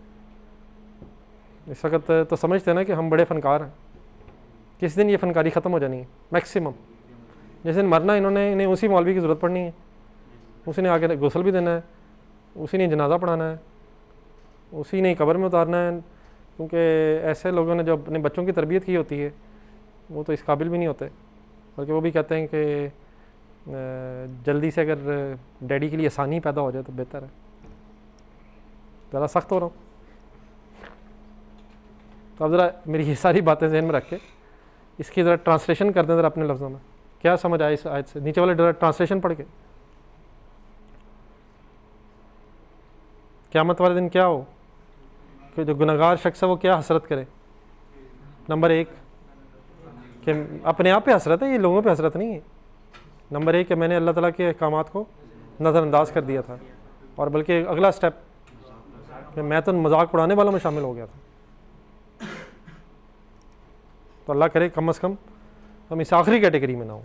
इस वक्त तो समझते हैं ना कि हम बड़े फ़नकार हैं, किस दिन ये फ़नकारी ख़त्म हो जानी है मैक्सिमम। जिस दिन मरना इन्हें उसी मौलवी की ज़रूरत पड़नी है, उसी ने आके गुस्ल भी देना है, उसी ने जनाजा पढ़ाना है, उसी ने कब्र में उतारना है। क्योंकि ऐसे लोगों ने जो अपने बच्चों की तरबियत की होती है वो तो इस काबिल भी नहीं होते, बल्कि वो भी कहते हैं कि जल्दी से अगर डैडी के लिए आसानी पैदा हो जाए तो बेहतर है। ज़्यादा सख्त हो रहा हूँ तो अब ज़रा मेरी ये सारी बातें ज़हन में रख के इसकी ज़रा ट्रांसलेशन कर दें ज़रा अपने लफ्ज़ों में। क्या समझ आया इस आयत से? नीचे वाले ज़रा ट्रांसलेशन पढ़ के, क़यामत वाले दिन क्या हो कि जो गुनहगार शख्स है वो क्या हसरत करे? नंबर 1 कि अपने आप पे हसरत है, ये लोगों पे हसरत नहीं है। नंबर 1 कि मैंने अल्लाह ताला के अहकामात को नज़रअंदाज कर दिया था, और बल्कि अगला स्टेप कि मैं तो मजाक उड़ाने वालों में शामिल हो गया था। तो अल्लाह करे कम अज़ कम हम इस आखिरी कैटेगरी में ना हो।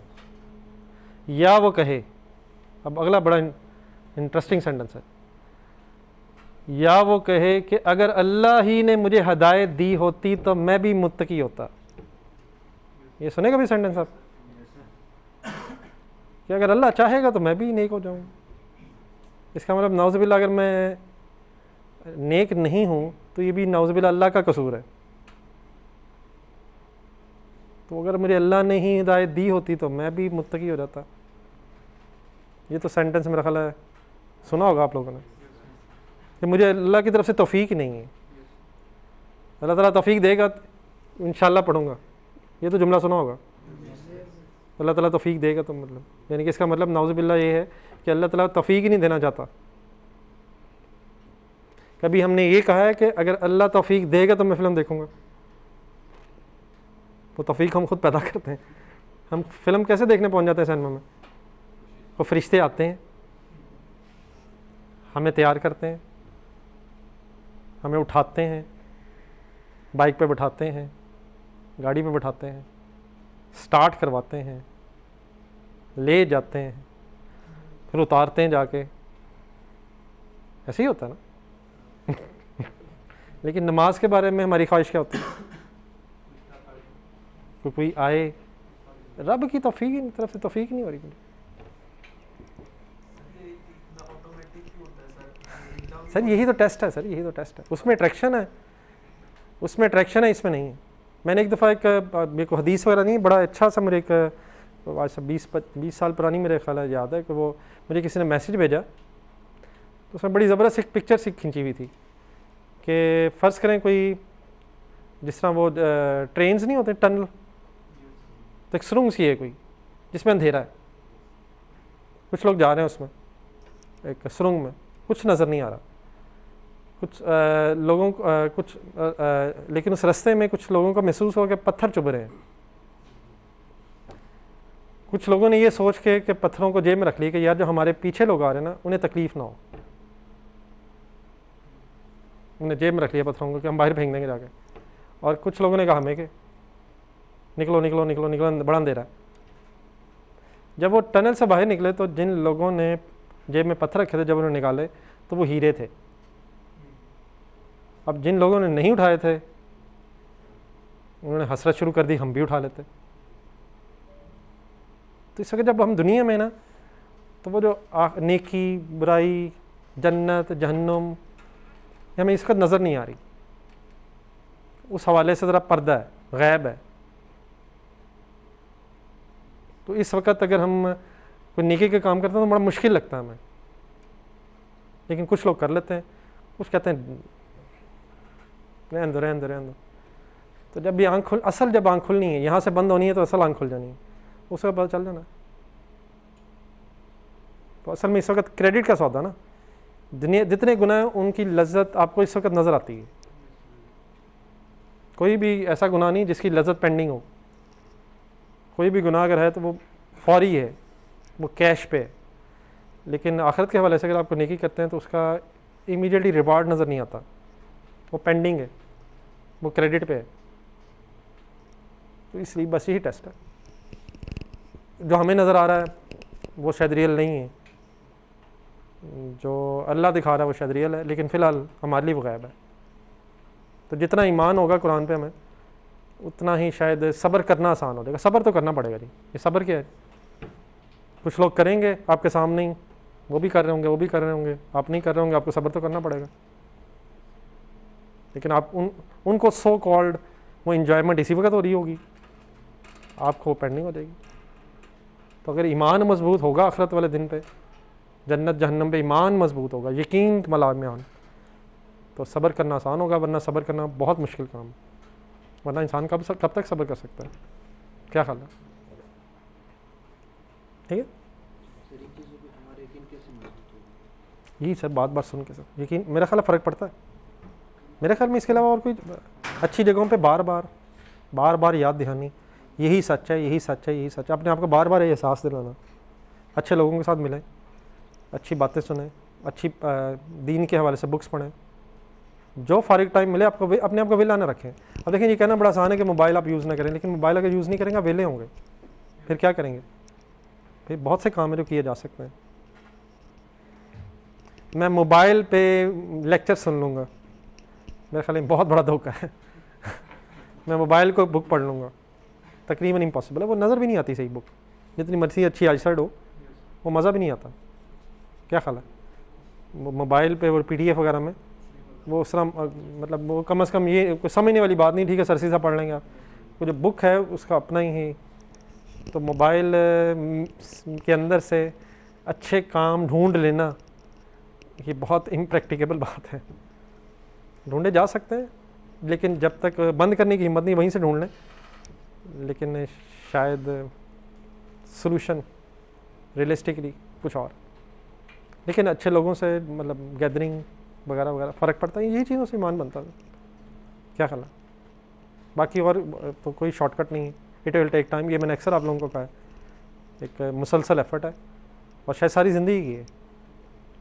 या वो कहे, अब अगला बड़ा इंटरेस्टिंग सेंटेंस है, या वो कहे कि अगर अल्लाह ही ने मुझे हदायत दी होती तो मैं भी मुत्तकी होता। ये सुने कभी सेंटेंस आप, कि अगर अल्लाह चाहेगा तो मैं भी नेक हो जाऊंगा। इसका मतलब नाउज़ुबिल्लाह अगर मैं नेक नहीं हूँ तो ये भी नाउज़ुबिल्लाह अल्लाह का कसूर है। तो अगर मुझे अल्लाह ने ही हिदायत दी होती तो मैं भी मुत्तकी हो जाता। ये तो सेंटेंस मेरा ख्याल है सुना होगा आप लोगों ने, कि मुझे अल्लाह की तरफ से तौफीक नहीं है, अल्लाह ताला तौफीक देगा तो इंशाल्लाह पढ़ूंगा। ये तो जुमला सुना होगा, अल्लाह ताला तौफीक देगा तो मतलब, यानी कि इसका मतलब नाउज़ुबिल्लाह ये है कि अल्लाह ताला तौफीक ही नहीं देना चाहता। कभी हमने ये कहा है कि अगर अल्लाह तौफीक देगा तो मैं फ़िल्म देखूंगा। वो तौफीक हम खुद पैदा करते हैं। हम फिल्म कैसे देखने पहुंच जाते हैं सिनेमा में? वो फरिश्ते आते हैं, हमें तैयार करते हैं, हमें उठाते हैं, बाइक पे बैठाते हैं, गाड़ी पे बैठाते हैं, स्टार्ट करवाते हैं, ले जाते हैं, फिर उतारते हैं जाके। ऐसे ही होता है ना। लेकिन नमाज के बारे में हमारी ख्वाहिश क्या होती है? तो कोई आए, रब की तौफीक तरफ से तौफीक नहीं हो रही। सर यही तो टेस्ट है, सर यही तो टेस्ट है। उसमें अट्रैक्शन है, उसमें अट्रैक्शन है, इसमें नहीं है। मैंने एक दफ़ा मेरे को हदीस वगैरह नहीं, बड़ा अच्छा सा मुझे एक आज से 20 साल पुरानी मेरे ख्याल है याद है कि वो मुझे किसी ने मैसेज भेजा, तो उसमें बड़ी ज़बरदस्त एक पिक्चर सी खिंची हुई थी कि फ़र्ज़ करें कोई जिस तरह वो ट्रेन्स नहीं होते टनल, तो एक सुरंग सी है कोई जिसमें अंधेरा है, कुछ लोग जा रहे हैं उसमें एक सुरंग में, कुछ नज़र नहीं आ रहा, कुछ लोगों कुछ लेकिन उस रास्ते में कुछ लोगों को महसूस हो कि पत्थर चुभ रहे हैं। कुछ लोगों ने ये सोच के कि पत्थरों को जेब में रख लिया कि यार जो हमारे पीछे लोग आ रहे हैं ना उन्हें तकलीफ़ ना हो, उन्हें जेब में रख लिया पत्थरों को कि हम बाहर फेंक देंगे जाके। और कुछ लोगों ने कहा हमें कि निकलो निकलो निकलो निकलो, बड़ा अंधेरा है। जब वो टनल से बाहर निकले तो जिन लोगों ने जेब में पत्थर रखे थे, जब उन्होंने निकाले तो वो हीरे थे। अब जिन लोगों ने नहीं उठाए थे उन्होंने हसरत शुरू कर दी, हम भी उठा लेते। तो इस वक्त जब हम दुनिया में ना, तो वो जो नेकी बुराई जन्नत जहन्नुम हमें इस वक्त नज़र नहीं आ रही, उस हवाले से ज़रा पर्दा है, गैब है। तो इस वक्त अगर हम कोई नेकी के काम करते हैं तो बड़ा मुश्किल लगता है हमें, लेकिन कुछ लोग कर लेते हैं, कुछ कहते हैं रहने दो रहने दो रहने दो। तो जब भी आँख खुल, असल जब आँख खुलनी है, यहाँ से बंद होनी है तो असल आँख खुल जानी है, उसका पता चल जाना। तो असल में इस वक्त क्रेडिट का सौदा ना, दुनिया जितने गुनाह हैं उनकी लज्जत आपको इस वक्त नज़र आती है। कोई भी ऐसा गुनाह नहीं जिसकी लज्जत पेंडिंग हो। कोई भी गुनाह अगर है तो वो फौरी है, वो कैश पे है। लेकिन आखिरत के हवाले से अगर आपको नेकी करते हैं तो उसका इमीडिएटली रिवार्ड नज़र नहीं आता, वो पेंडिंग है, वो क्रेडिट पे है। तो इसलिए बस यही टेस्ट है। जो हमें नज़र आ रहा है वो शायद रियल नहीं है, जो अल्लाह दिखा रहा है वो शायद रियल है, लेकिन फ़िलहाल हमारे लिए वो गैब है। तो जितना ईमान होगा कुरान पे हमें, उतना ही शायद सब्र करना आसान हो जाएगा। सब्र तो करना पड़ेगा जी। ये सब्र क्या है? कुछ लोग करेंगे आपके सामने ही, वो भी कर रहे होंगे, वो भी कर रहे होंगे, आप नहीं कर रहे होंगे, आपको सब्र तो करना पड़ेगा। लेकिन आप उनको सो कॉल्ड वो इन्जॉयमेंट इसी वक्त हो रही होगी, आपको पेंडिंग हो जाएगी। तो अगर ईमान मजबूत होगा आखिरत वाले दिन पे, जन्नत जहन्नम पे ईमान मजबूत होगा, यकीन मलामियान, तो सब्र करना आसान होगा, वरना सब्र करना बहुत मुश्किल काम है। वरना इंसान कब तक सब्र कर सकता है? क्या ख्याल है? ठीक है, यही सर बात बात सुन के सर यकीन मेरा ख्याल फ़र्क पड़ता है। मेरे ख्याल में इसके अलावा और कोई अच्छी जगहों पे बार बार याद दिलानी, यही सच है, यही सच है, यही सच है। अपने आप को बार बार ये एहसास दिलाना, अच्छे लोगों के साथ मिलें, अच्छी बातें सुने, अच्छी दीन के हवाले से बुक्स पढ़ें, जो फारिग टाइम मिले आपको अपने आप को वेला ना रखें। अब देखिए ये कहना बड़ा आसान है कि मोबाइल आप यूज़ ना करें, लेकिन मोबाइल अगर यूज़ नहीं करेंगे आप वेले होंगे। फिर क्या करेंगे? फिर बहुत से काम है जो किए जा सकते हैं। मैं मोबाइल पे लेक्चर सुन लूँगा, मेरे ख्याल में बहुत बड़ा धोखा है। मैं मोबाइल को बुक पढ़ लूँगा, तकरीबन इम्पॉसिबल है। वो नज़र भी नहीं आती सही बुक, जितनी मर्जी अच्छी आईसाइट हो वो मज़ा भी नहीं आता। क्या ख्याल है? वो मोबाइल पे और PDF वगैरह में वो उस तरह मतलब वो कम से कम ये कोई समझने वाली बात नहीं, ठीक है सर सीधा पढ़ लेंगे आप, वो जो बुक है उसका अपना ही है। तो मोबाइल के अंदर से अच्छे काम ढूंढ लेना ये बहुत इम्प्रैक्टिकेबल बात है। ढूंढे जा सकते हैं लेकिन जब तक बंद करने की हिम्मत नहीं वहीं से ढूंढ लें, लेकिन शायद सॉल्यूशन रियलिस्टिकली कुछ और। लेकिन अच्छे लोगों से मतलब गैदरिंग वगैरह वगैरह फ़र्क पड़ता है, यही चीज़ों से ईमान बनता है। क्या ख्याल है? बाकी और तो कोई शॉर्टकट नहीं है, इट विल टेक टाइम। ये मैंने अक्सर आप लोगों को कहा है, एक मुसलसल एफर्ट है और शायद सारी ज़िंदगी की है।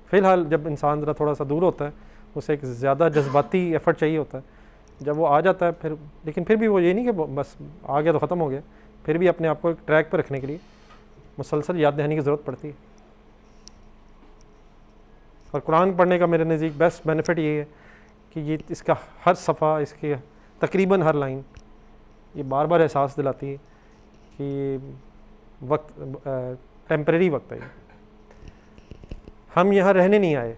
फ़िलहाल जब इंसान ज़रा थोड़ा सा दूर होता है उसे एक ज़्यादा जज्बाती एफर्ट चाहिए होता है, जब वो आ जाता है फिर, लेकिन फिर भी वो ये नहीं कि बस आ गया तो ख़त्म हो गया, फिर भी अपने आप को एक ट्रैक पर रखने के लिए मुसलसल याद दहानी की ज़रूरत पड़ती है। और कुरान पढ़ने का मेरे नज़दीक बेस्ट बेनिफिट ये है कि ये इसका हर सफ़ा, इसके तकरीबन हर लाइन ये बार बार एहसास दिलाती है कि ये वक्त टेम्परेरी वक्त है। हम यहाँ रहने नहीं आए,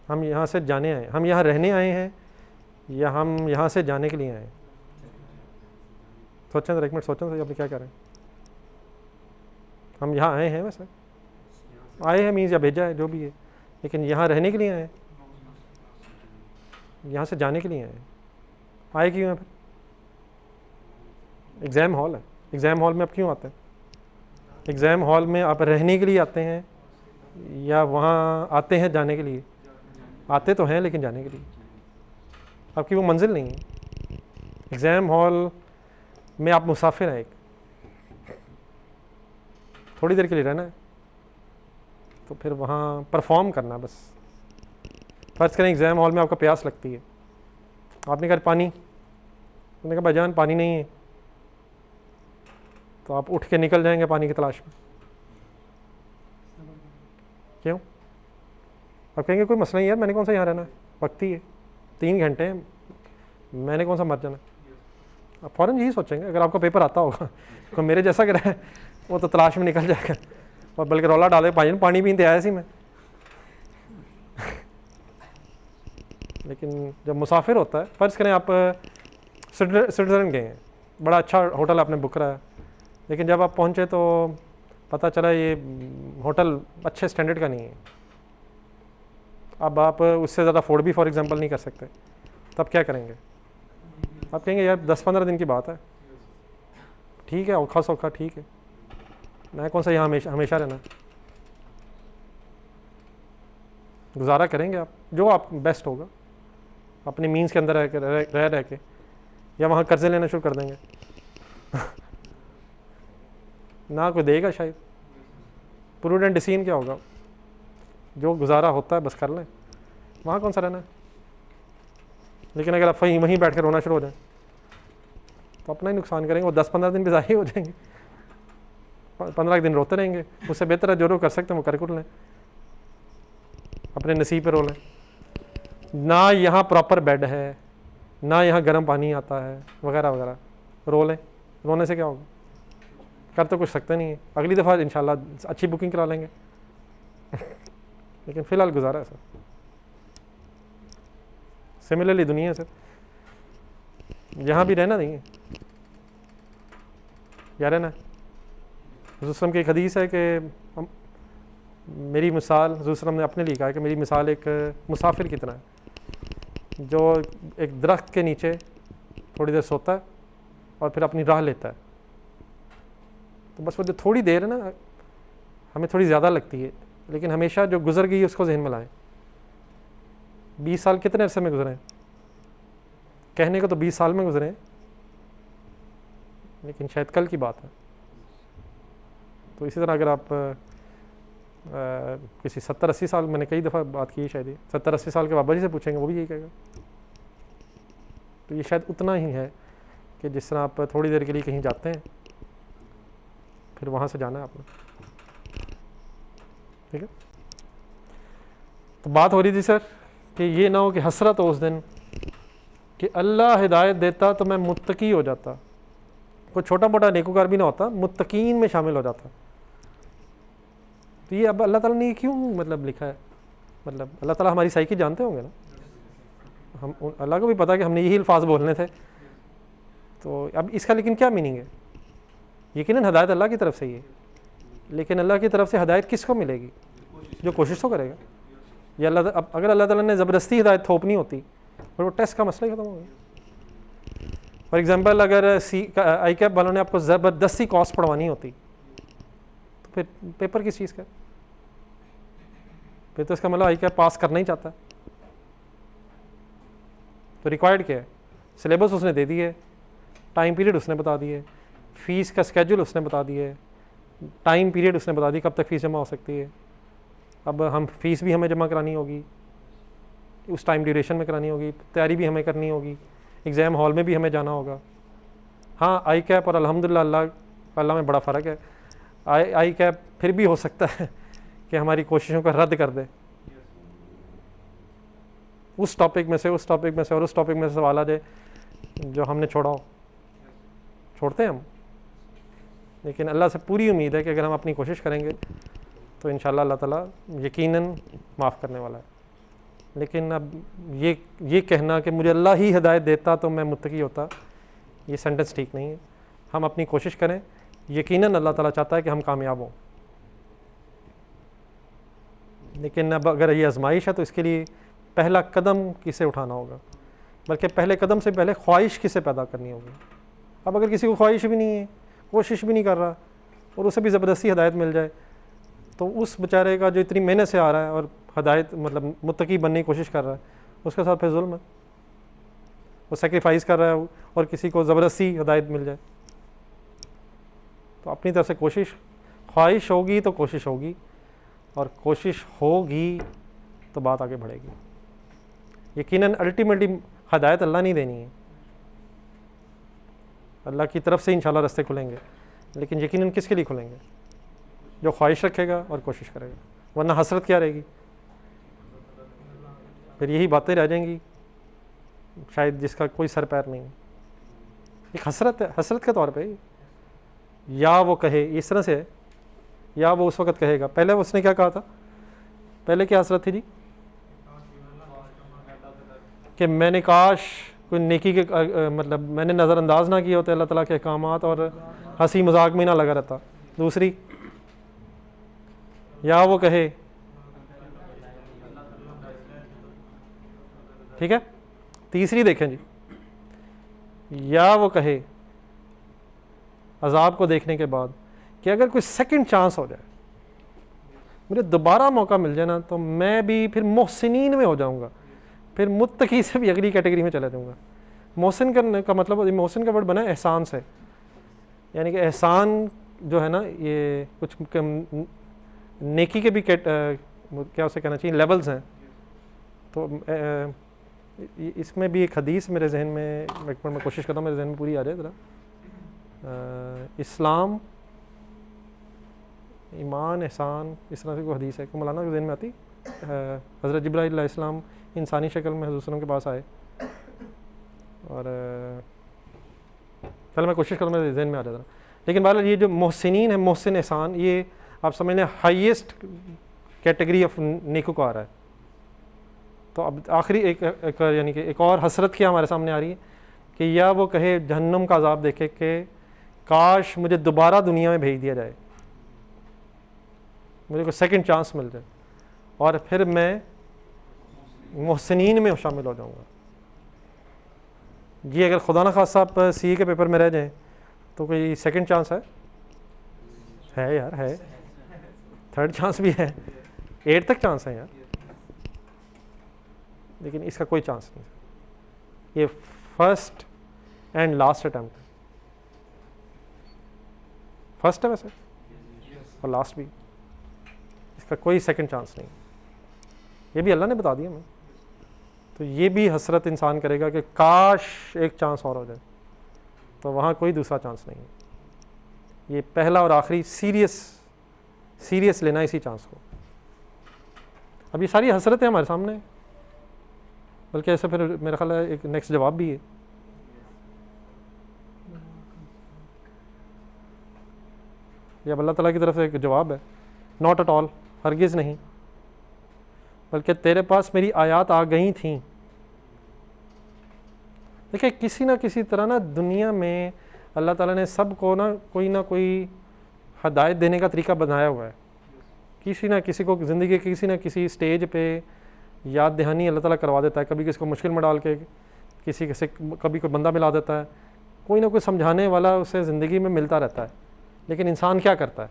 हम यहाँ से जाने आए। हम यहाँ रहने आए हैं या हम यहाँ से जाने के लिए आए? सोचें ज़रा एक मिनट, सोचें अपने क्या करें। हम यहाँ आए हैं, वैसे आए हैं मीन्स या भेजा है जो भी है, लेकिन यहाँ रहने के लिए आए हैं, यहाँ से जाने के लिए आए हैं। आए क्यों हैं फिर? एग्ज़ाम हॉल है, एग्ज़ाम हॉल में आप क्यों आते हैं? एग्ज़ाम हॉल में आप रहने के लिए आते हैं या वहाँ आते हैं जाने के लिए? आते तो हैं लेकिन जाने के लिए। आपकी वो मंजिल नहीं है। एग्ज़ाम हॉल में आप मुसाफिर हैं, एक थोड़ी देर के लिए रहना है, तो फिर वहाँ परफॉर्म करना बस। फ़र्ज़ करें एग्ज़ाम हॉल में आपको प्यास लगती है, आपने कहा पानी, उन्होंने कहा भाईजान पानी नहीं है, तो आप उठ के निकल जाएंगे पानी की तलाश में। क्यों? आप कहेंगे कोई मसला नहीं यार, मैंने कौन सा यहाँ रहना है, वक्त ही है, 3 घंटे हैं, मैंने कौन सा मर जाना। आप फ़ौरन यही सोचेंगे अगर आपका पेपर आता होगा। कोई मेरे जैसा कह रहा है वो तो तलाश में निकल जाएगा और बल्कि रौला डाले भाईजान पानी पीने आया सी मैं। लेकिन जब मुसाफिर होता है, फ़र्ज़ करें आप स्विट्ज़रलैंड गए हैं, बड़ा अच्छा होटल आपने बुक करा है, लेकिन जब आप पहुँचे तो पता चला ये होटल अच्छे स्टैंडर्ड का नहीं है। अब आप उससे ज़्यादा अफोर्ड भी फॉर एग्जांपल नहीं कर सकते, तब क्या करेंगे? आप कहेंगे यार 10-15 दिन की बात है, ठीक है, औखा सौखा ठीक है, मैं कौन सा यहाँ हमेशा रहना। गुजारा करेंगे आप जो आप बेस्ट होगा अपने मीन्स के अंदर रह के, या वहाँ कर्जे लेना शुरू कर देंगे। ना कोई देगा शायद। प्रूडेंट डिसीजन क्या होगा? जो गुजारा होता है बस कर लें, वहाँ कौन सा रहना है। लेकिन अगर आप वहीं बैठ कर रोना शुरू हो जाए तो अपना ही नुकसान करेंगे, वो 10-15 दिन भी ज़ाहिर हो जाएंगे, 15 दिन रोते रहेंगे। उससे बेहतर है जो कर सकते हैं वो कर लें, अपने नसीब पे रो लें। ना यहाँ प्रॉपर बेड है, ना यहाँ गर्म पानी आता है वगैरह वगैरह, रो लें। रोने से क्या होगा? कर तो कुछ सकते नहीं है, अगली दफ़ा इंशाल्लाह अच्छी बुकिंग करा लेंगे। लेकिन फ़िलहाल गुजारा है सर। सिमिलरली दुनिया से यहाँ भी रहना नहीं है, क्या रहना है। हुज़ूर की एक हदीस है कि मेरी मिसाल, हुज़ूर ने अपने लिए कहा है कि मेरी मिसाल एक मुसाफिर की तरह है जो एक दरख्त के नीचे थोड़ी देर सोता है और फिर अपनी राह लेता है। तो बस वो जो थोड़ी देर है ना, हमें थोड़ी ज़्यादा लगती है, लेकिन हमेशा जो गुजर गई है उसको जहन में लाएं। 20 साल कितने अरसे में गुजरे हैं? कहने को तो 20 साल में गुजरे हैं, लेकिन शायद कल की बात है। तो इसी तरह अगर आप किसी 70-80 साल, मैंने कई दफ़ा बात की शायद 70-80 साल के बाबा जी से पूछेंगे वो भी यही कहेगा। तो ये शायद उतना ही है कि जिस तरह आप थोड़ी देर के लिए कहीं जाते हैं फिर वहाँ से जाना है आपने, ठीक है। तो बात हो रही थी सर कि ये ना हो कि हसरत हो उस दिन कि अल्लाह हिदायत देता तो मैं मुत्तकी हो जाता, कोई छोटा मोटा नेकोकार भी ना होता, मुत्तकीन में शामिल हो जाता। तो ये अब अल्लाह ताला ने क्यों मतलब लिखा है, मतलब अल्लाह ताला हमारी साइकी जानते होंगे ना, हम अल्लाह को भी पता कि हमने यही अल्फाज बोलने थे। तो अब इसका लेकिन क्या मीनिंग है, यकीनन हदायत अल्लाह की तरफ से ही है, लेकिन अल्लाह की तरफ से हदायत किसको मिलेगी, जो कोशिश तो करेगा। या अल्लाह अब अगर अल्लाह ताला ने ज़बरदस्ती हिदायत थोपनी होती और वो टेस्ट का मसला ही खत्म हो गया। फॉर एग्जांपल अगर आई कैप वालों ने आपको ज़बरदस्ती कॉस्ट पढ़वानी होती तो फिर पेपर किस चीज़ का, फिर तो इसका मतलब आई कैप पास करना ही चाहता है। तो रिक्वायर्ड क्या है, सिलेबस उसने दे दिए, टाइम पीरियड उसने बता दिए, फ़ीस का स्केड्यूल उसने बता दिए, टाइम पीरियड उसने बता दी कब तक फ़ीस जमा हो सकती है। अब हम फ़ीस भी हमें जमा करानी होगी, उस टाइम ड्यूरेशन में करानी होगी, तैयारी भी हमें करनी होगी, एग्ज़ाम हॉल में भी हमें जाना होगा। हाँ आई कैप और अल्हम्दुलिल्लाह अल्लाह में बड़ा फ़र्क है, आई कैप फिर भी हो सकता है कि हमारी कोशिशों को रद्द कर दे, उस टॉपिक में से और उस टॉपिक में से सवाल आ जाए जो हमने छोड़ा हो, छोड़ते हैं हम। लेकिन अल्लाह से पूरी उम्मीद है कि अगर हम अपनी कोशिश करेंगे तो इंशाअल्लाह अल्लाह ताला यकीनन माफ़ करने वाला है। लेकिन अब ये कहना कि मुझे अल्लाह ही हिदायत देता तो मैं मुत्तकी होता, ये सेंटेंस ठीक नहीं है। हम अपनी कोशिश करें, यकीनन अल्लाह ताला चाहता है कि हम कामयाब हों। लेकिन अब अगर ये आजमाइश है तो इसके लिए पहला कदम किसे उठाना होगा, बल्कि पहले कदम से पहले ख्वाहिश किसे पैदा करनी होगी। अब अगर किसी को ख्वाहिश भी नहीं है, कोशिश भी नहीं कर रहा और उसे भी ज़बरदस्ती हिदायत मिल जाए तो उस बेचारे का जो इतनी मेहनत से आ रहा है और हिदायत मतलब मुत्तकी बनने की कोशिश कर रहा है, उसके साथ फिर जुल्म है, वो सेक्रीफाइस कर रहा है और किसी को ज़बरदस्ती हिदायत मिल जाए। तो अपनी तरफ से कोशिश, ख्वाहिश होगी तो कोशिश होगी, और कोशिश होगी तो बात आगे बढ़ेगी। यकीनन अल्टीमेटली हिदायत अल्लाह नहीं देनी है, अल्लाह की तरफ से इंशाल्लाह रास्ते खुलेंगे, लेकिन यकीनन किसके लिए खुलेंगे, जो ख्वाहिश रखेगा और कोशिश करेगा। वरना हसरत क्या रहेगी, फिर यही बातें रह जाएंगी शायद जिसका कोई सर पैर नहीं। एक हसरत है, हसरत के तौर पे या वो कहे इस तरह से है, या वो उस वक़्त कहेगा। पहले उसने क्या कहा था, पहले क्या हसरत थी जी, कि मैंने काश कोई नेकी के मतलब मैंने नज़रअंदाज ना किए होते अल्लाह ताला के अहकामात और हंसी मजाक में ना लगा रहता। दूसरी, या वो कहे, ठीक है। तीसरी देखें जी, या वो कहे अजाब को देखने के बाद कि अगर कोई सेकंड चांस हो जाए, मुझे दोबारा मौका मिल जाए ना, तो मैं भी फिर मोहसिनीन में हो जाऊंगा, फिर मुत्तकी से भी अगली कैटेगरी में चला जाऊंगा। मोहसिन करने का मतलब, मोहसिन का वर्ड बना है एहसान से, यानी कि एहसान जो है ना, ये कुछ नेकी के भी क्या उसे कहना चाहिए लेवल्स हैं। तो इसमें भी एक हदीस मेरे जहन में, एक मिनट मैं कोशिश करता हूँ मेरे जहन में पूरी आ जाए ज़रा। इस्लाम, ईमान, एहसान, इस तरह से कोई हदीस है कि मौलाना के जहन में आती। हज़रत जिब्राइल अलैहिस्सलाम इंसानी शक्ल में हज़रत सल्लल्लाहु अलैहि वसल्लम के पास आए, और चलो मैं कोशिश करूँ मेरे जहन में आ जाता। लेकिन बहरहाल ये जो मोहसिनीन है, मोहसिन, एहसान, ये आप समझ लें हाईएस्ट कैटेगरी ऑफ नेकों को आ रहा है। तो अब आखिरी एक यानी कि एक और हसरत क्या हमारे सामने आ रही है कि या वो कहे जहन्नम का अजाब देखे कि काश मुझे दोबारा दुनिया में भेज दिया जाए, मुझे कोई सेकंड चांस मिल जाए और फिर मैं मोहसिनीन में शामिल हो जाऊंगा। जी अगर खुदा न खासा आप सीए के पेपर में रह जाएं तो कोई सेकंड चांस है यार, है, थर्ड चांस भी है, 8 तक चांस है यार, लेकिन इसका कोई चांस नहीं। ये first and last attempt, first है वैसे और लास्ट भी, इसका कोई सेकंड चांस नहीं। ये भी अल्लाह ने बता दिया हमें। तो ये भी हसरत इंसान करेगा कि काश एक चांस और हो जाए, तो वहाँ कोई दूसरा चांस नहीं है। ये पहला और आखिरी सीरियस लेना इसी चांस को। अब ये सारी हसरतें हमारे सामने हैं, बल्कि ऐसा फिर मेरा ख्याल है एक नेक्स्ट जवाब भी है। ये अब अल्लाह ताला की तरफ से एक जवाब है, नॉट एट ऑल, हरगिज़ नहीं, बल्कि तेरे पास मेरी आयत आ गई थी। देखिए किसी ना किसी तरह ना दुनिया में अल्लाह ताला ने सबको ना कोई हदायत देने का तरीका बनाया हुआ है। किसी ना किसी को ज़िंदगी के किसी ना किसी स्टेज पे याद दहानी अल्लाह ताला करवा देता है। कभी किसी को मुश्किल में डाल के कभी कोई बंदा मिला देता है, कोई ना कोई समझाने वाला उसे ज़िंदगी में मिलता रहता है। लेकिन इंसान क्या करता है,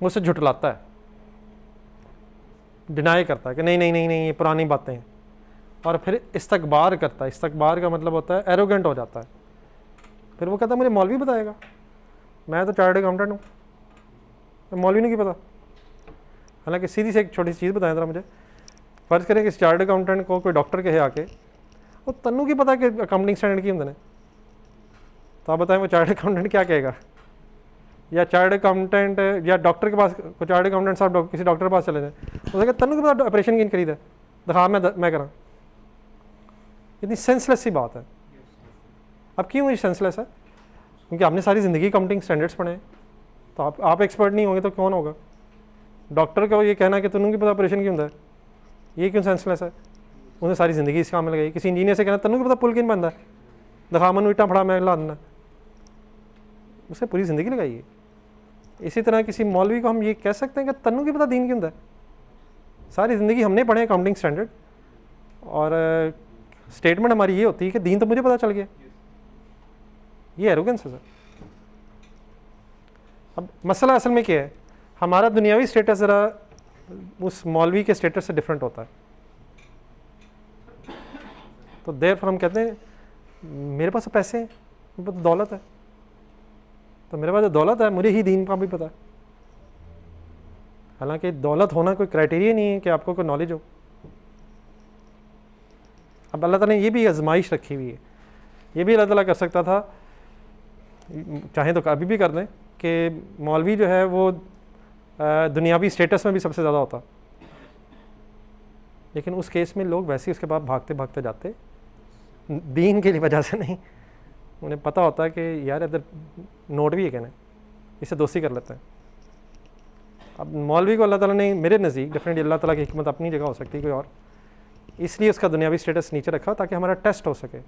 वो उसे झुटलाता है, डिनाई करता है कि नहीं नहीं नहीं नहीं ये पुरानी बातें हैं, और फिर इस्तकबार करता है। इस्तकबार का मतलब होता है एरोगेंट हो जाता है। फिर वो कहता है मुझे मौलवी बताएगा, मैं तो चार्टर्ड अकाउंटेंट हूँ, मौलवी ने क्या पता। हालांकि सीधी से एक छोटी सी चीज़ बताएं ज़रा मुझे, फ़र्ज़ करें कि इस चार्टर्ड अकाउंटेंट को कोई डॉक्टर कहे आके वो तन्नू की पता कि अकाउंटिंग स्टैंडर्ड की होंगे ने, तो आप बताएं वो चार्टर्ड अकाउंटेंट क्या कहेगा। या चार्टर्ड अकाउंटेंट या डॉक्टर के पास, कोई चार्टर्ड अकाउंटेंट साहब किसी डॉक्टर के पास चले जाए, उसने कहा तन्नू के पास ऑपरेशन की खरीद है, दिखा मैं करा। इतनी सेंसलेस सी बात है। अब क्यों ये सेंसलेस है? क्योंकि आपने सारी ज़िंदगी अकाउंटिंग स्टैंडर्ड्स पढ़े हैं, तो आप एक्सपर्ट नहीं होंगे तो कौन होगा। डॉक्टर को ये कहना कि तन्नू की पता ऑपरेशन क्यों होता है, ये क्यों सेंसलेस है? उन्हें सारी ज़िंदगी इस काम में लगाई। किसी इंजीनियर से कहना तन्नू की पता पुल क्यों बनता है, दिखा मनु इट्टा फड़ा मैं ला देना, उसने पूरी ज़िंदगी लगाई है। इसी तरह किसी मौलवी को हम ये कह सकते हैं कि तन्नू की पता दीन क्यों होता है, सारी ज़िंदगी हमने पढ़े अकाउंटिंग स्टैंडर्ड, और स्टेटमेंट हमारी ये होती है कि दीन तो मुझे पता चल गया। ये एरोगेंस है सर। अब मसला असल में क्या है, हमारा दुनियावी स्टेटस ज़रा उस मौलवी के स्टेटस से डिफरेंट होता है। तो देर पर हम कहते हैं मेरे पास तो पैसे हैं, मेरे पास तो दौलत है, तो मेरे पास जो दौलत है मुझे ही दीन का भी पता है। हालांकि दौलत होना कोई क्राइटेरिया नहीं है कि आपको कोई नॉलेज हो। अब अल्लाह ताला ने ये भी आजमाइश रखी हुई है, ये भी अल्लाह ताला कर सकता था, चाहे तो अभी भी कर दें, कि मौलवी जो है वो दुनियावी स्टेटस में भी सबसे ज़्यादा होता, लेकिन उस केस में लोग वैसे ही उसके बाद भागते भागते जाते, दीन की वजह से नहीं। उन्हें पता होता है कि यार इधर नोट भी है कहने, इससे दोस्ती कर लेते हैं। अब मौलवी को अल्लाह ताला ने मेरे नज़दीक डेफिनेटली अल्लाह ताला की हिकमत अपनी जगह हो सकती है कोई और, इसलिए उसका दुनियावी स्टेटस नीचे रखा ताकि हमारा टेस्ट हो सके।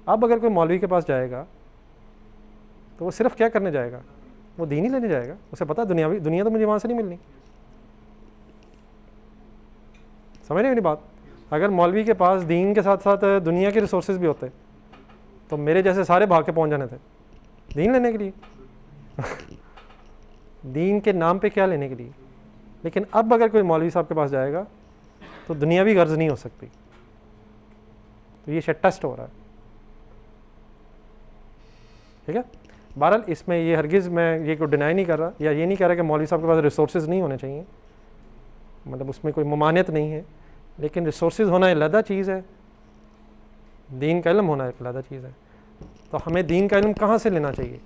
अब अगर कोई मौलवी के पास जाएगा तो वो सिर्फ क्या करने जाएगा, वो दीन ही लेने जाएगा। उसे पता दुनिया तो मुझे वहाँ से नहीं मिलनी। समझ रहे मेरी बात? अगर मौलवी के पास दीन के साथ साथ दुनिया के रिसोर्सेज भी होते तो मेरे जैसे सारे भाग के पहुँच जाने थे दीन लेने के लिए दीन के नाम पे क्या लेने के लिए। लेकिन अब अगर कोई मौलवी साहब के पास जाएगा तो दुनियावी गर्ज नहीं हो सकती, तो ये शायद टेस्ट हो रहा है। ठीक है, बहरहाल इसमें ये हरगिज़ मैं ये को डिनाई नहीं कर रहा, या ये नहीं कह रहा कि मौलवी साहब के पास रिसोर्सेज नहीं होने चाहिए, मतलब उसमें कोई ममानियत नहीं है। लेकिन रिसोर्सेज होना एक अलग चीज़ है, दीन का इल्म होना एक अलग चीज़ है। तो हमें दीन का इल्म कहाँ से लेना चाहिए?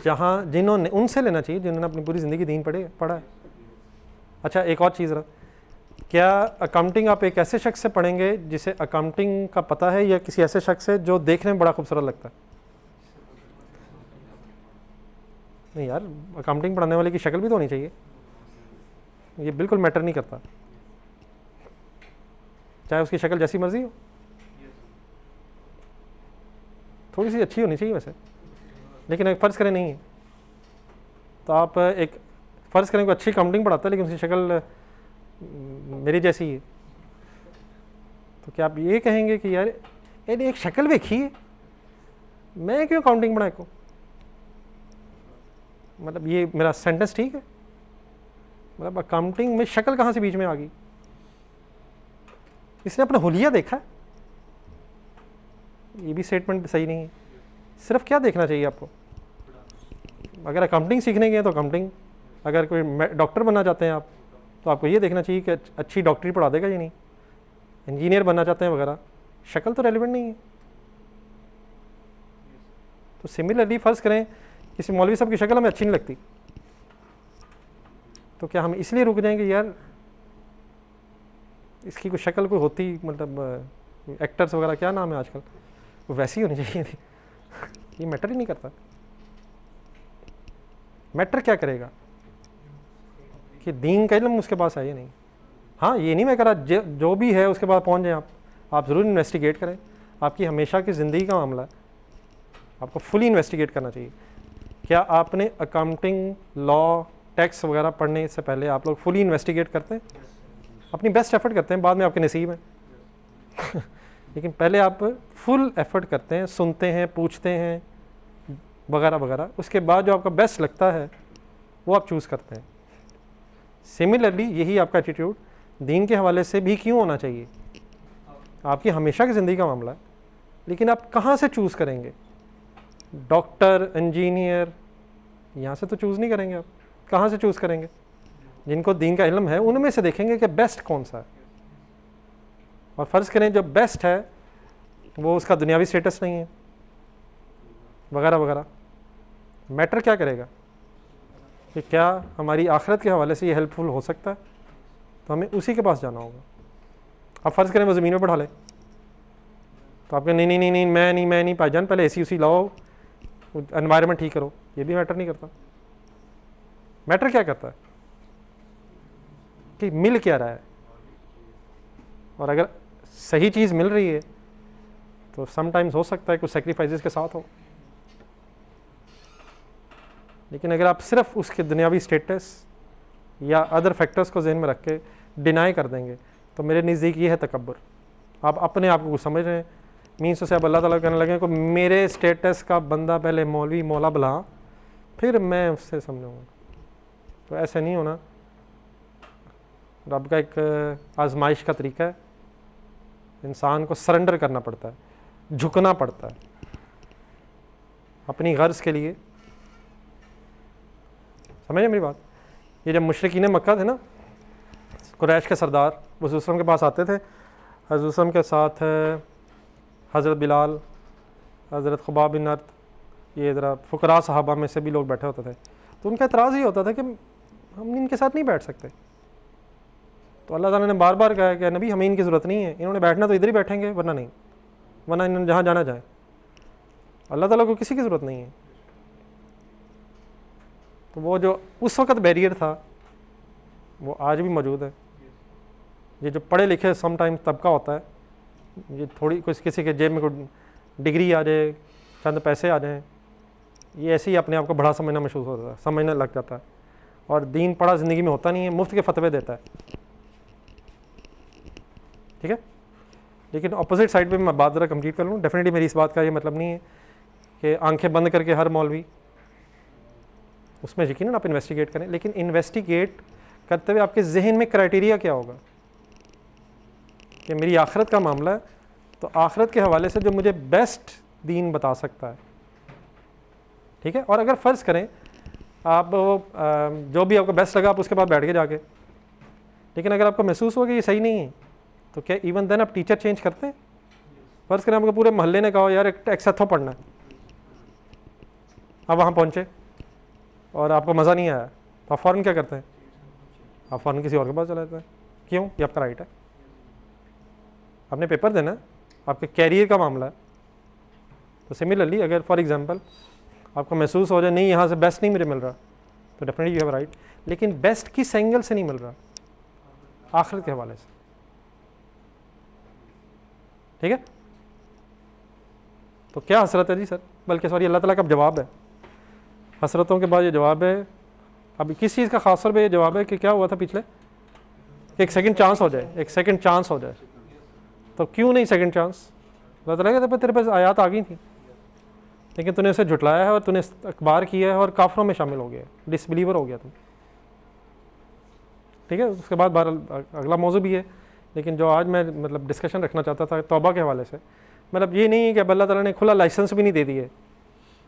जहाँ जिन्होंने उनसे लेना चाहिए जिन्होंने अपनी पूरी ज़िंदगी दीन पढ़ा है। अच्छा एक और चीज़ रहा, क्या अकाउंटिंग आप एक ऐसे शख्स से पढ़ेंगे जिसे अकाउंटिंग का पता है, या किसी ऐसे शख्स से जो देखने में बड़ा खूबसूरत लगता है? नहीं यार, अकाउंटिंग पढ़ाने वाले की शक्ल भी तो होनी चाहिए, ये बिल्कुल मैटर नहीं करता, चाहे उसकी शक्ल जैसी मर्जी हो, थोड़ी सी अच्छी होनी चाहिए वैसे। लेकिन एक फ़र्ज़ करें नहीं है, तो आप एक फ़र्ज़ करें कोई अच्छी अकाउंटिंग पढ़ाता है लेकिन उसकी शक्ल मेरी जैसी है, तो क्या आप ये कहेंगे कि यार एक शक्ल देखी है, मैं क्यों अकाउंटिंग पढ़ाए को? मतलब ये मेरा सेंटेंस ठीक है? मतलब अकाउंटिंग में शक्ल कहाँ से बीच में आ गई? इसने अपना हुलिया देखा है? ये भी स्टेटमेंट सही नहीं है। सिर्फ क्या देखना चाहिए आपको? अगर अकाउंटिंग सीखने गए तो अकाउंटिंग, अगर कोई डॉक्टर बनना चाहते हैं आप तो आपको ये देखना चाहिए कि अच्छी डॉक्टरी पढ़ा देगा या नहीं। इंजीनियर बनना चाहते हैं वगैरह, शक्ल तो रेलिवेंट नहीं है। तो सिमिलरली फ़र्ज़ करें किसी मौलवी साहब की शक्ल हमें अच्छी नहीं लगती, तो क्या हम इसलिए रुक जाएंगे यार इसकी कोई शक्ल कोई होती, मतलब एक्टर्स वगैरह क्या नाम है आजकल, वो वैसी होनी चाहिए थी। ये मैटर ही नहीं करता। मैटर क्या करेगा कि दीन का इल्म उसके पास है या नहीं। हाँ, ये नहीं मैं कह रहा जो भी है उसके पास पहुँच जाए आप ज़रूर इन्वेस्टिगेट करें, आपकी हमेशा की ज़िंदगी का मामला है, आपको फुली इन्वेस्टिगेट करना चाहिए। क्या आपने अकाउंटिंग, लॉ, टैक्स वगैरह पढ़ने से पहले आप लोग फुली इन्वेस्टिगेट करते हैं, अपनी बेस्ट एफर्ट करते हैं, बाद में आपके नसीब है। लेकिन पहले आप फुल एफर्ट करते हैं, सुनते हैं, पूछते हैं वगैरह वगैरह, उसके बाद जो आपका बेस्ट लगता है वो आप चूज़ करते हैं। सिमिलरली यही आपका एटीट्यूड दीन के हवाले से भी क्यों होना चाहिए। आपकी हमेशा की ज़िंदगी का मामला है, लेकिन आप कहाँ से चूज़ करेंगे। डॉक्टर, इंजीनियर, यहाँ से तो चूज़ नहीं करेंगे आप, कहाँ से चूज़ करेंगे। जिनको दीन का इल्म है उनमें से देखेंगे कि बेस्ट कौन सा है, और फ़र्ज़ करें जो बेस्ट है वो उसका दुनियावी स्टेटस नहीं है वगैरह वगैरह। मैटर क्या करेगा कि क्या हमारी आखिरत के हवाले से ये हेल्पफुल हो सकता है, तो हमें उसी के पास जाना होगा। अब फ़र्ज़ करें वो ज़मीन में बढ़ा ले, तो आपके नहीं नहीं नहीं नहीं मैं नहीं भाईजान, पहले एसी उसी लाओ, एनवायरनमेंट ठीक करो। ये भी मैटर नहीं करता। मैटर क्या करता है कि मिल क्या रहा है, और अगर सही चीज़ मिल रही है तो समटाइम्स हो सकता है कुछ सेक्रीफाइसेस के साथ हो। लेकिन अगर आप सिर्फ उसके दुनियावी स्टेटस या अदर फैक्टर्स को जहन में रख के डिनाई कर देंगे, तो मेरे नज़दीक ये है तकब्बुर। आप अपने आप को कुछ समझ रहे हैं, मीन्स से आप अल्लाह ताला कहने लगे को मेरे स्टेटस का बंदा पहले मौलवी मौला बुला, फिर मैं उससे समझूंगा। तो ऐसे नहीं होना। रब का एक आजमाइश का तरीका है, इंसान को सरेंडर करना पड़ता है, झुकना पड़ता है अपनी गर्ज के लिए। समझे मेरी बात। ये जब मुशरिकीन मक्का थे ना, कुरैश के सरदार रसूल वसल्लम के पास आते थे, हज़रत वसल्लम के साथ हज़रत बिलाल, हज़रत खुबाब बिन अर्त, ये ज़रा फ़ुकरा सहाबा में से भी लोग बैठे होते थे। तो उनका एतराज़ ये होता था कि हम इनके साथ नहीं बैठ सकते। तो अल्लाह ताला ने बार बार कहा कि नबी हमें इनकी ज़रूरत नहीं है, इन्होंने बैठना तो इधर ही बैठेंगे, वरना नहीं, वरना इन्होंने जहाँ जाना जाए। अल्लाह ताला को किसी की ज़रूरत नहीं है। तो वो जो उस वक़्त बैरियर था वो आज भी मौजूद है। ये जो पढ़े लिखे समटाइम तबका होता है, ये थोड़ी कुछ किसी के जेब में कोई डिग्री आ जाए, चंद पैसे आ जाएं, ये ऐसे ही अपने आप को बड़ा समझना महसूस होता है, समझने लग जाता है। और दीन पढ़ा ज़िंदगी में होता नहीं है, मुफ्त के फतवे देता है। ठीक है। लेकिन अपोजिट साइड पे मैं बात ज़रा कंप्लीट कर लूँ। डेफिनेटली मेरी इस बात का ये मतलब नहीं है कि आंखें बंद करके हर मौलवी, उसमें यकीनन आप इन्वेस्टिगेट करें, लेकिन इन्वेस्टिगेट करते हुए आपके जहन में क्राइटेरिया क्या होगा कि मेरी आखिरत का मामला है, तो आखिरत के हवाले से जो मुझे बेस्ट दीन बता सकता है। ठीक है। और अगर फ़र्ज़ करें आप जो भी आपको बेस्ट लगा आप उसके बाद बैठ के जाके, लेकिन अगर आपको महसूस हो कि ये सही नहीं है, तो क्या इवन देन आप टीचर चेंज करते हैं। फ़र्ज़ करें आपको पूरे मोहल्ले ने कहा यार एक एक्सेथो पढ़ना है, आप वहाँ पहुँचे और आपको मज़ा नहीं आया, तो आप फ़ौरन क्या करते हैं, आप फ़ौरन किसी और के पास चले जाते हैं। क्यों? ये आपका राइट है, आपने पेपर देना है, आपके कैरियर का मामला है। तो सिमिलरली अगर फॉर एग्जांपल आपको महसूस हो जाए नहीं यहाँ से बेस्ट नहीं मुझे मिल रहा, तो डेफिनेटली यू हैव राइट, लेकिन बेस्ट किस एंगल से नहीं मिल रहा, आखिरत के हवाले से। ठीक है। तो क्या हसरत है जी सर, बल्कि सॉरी अल्लाह ताला का जवाब है, हसरतों के बाद ये जवाब है। अब किस चीज़ का खास तौर पे ये जवाब है कि क्या हुआ था पिछले, कि एक सेकंड चांस हो जाए, एक सेकंड चांस हो जाए। तो क्यों नहीं सेकंड चांस? अल्लाह ताला कहता है तेरे पास आयात आ गई थी, लेकिन तूने उसे झुटलाया है और तूने अखबार किया है और काफरों में शामिल हो गया, डिसबिलीवर हो गया तुम। ठीक है। उसके बाद अगला मौजू भी है, लेकिन जो आज मैं मतलब डिस्कशन रखना चाहता था तौबा के हवाले से, मतलब ये नहीं है कि अल्लाह ताला ने खुला लाइसेंस भी नहीं दे दिए,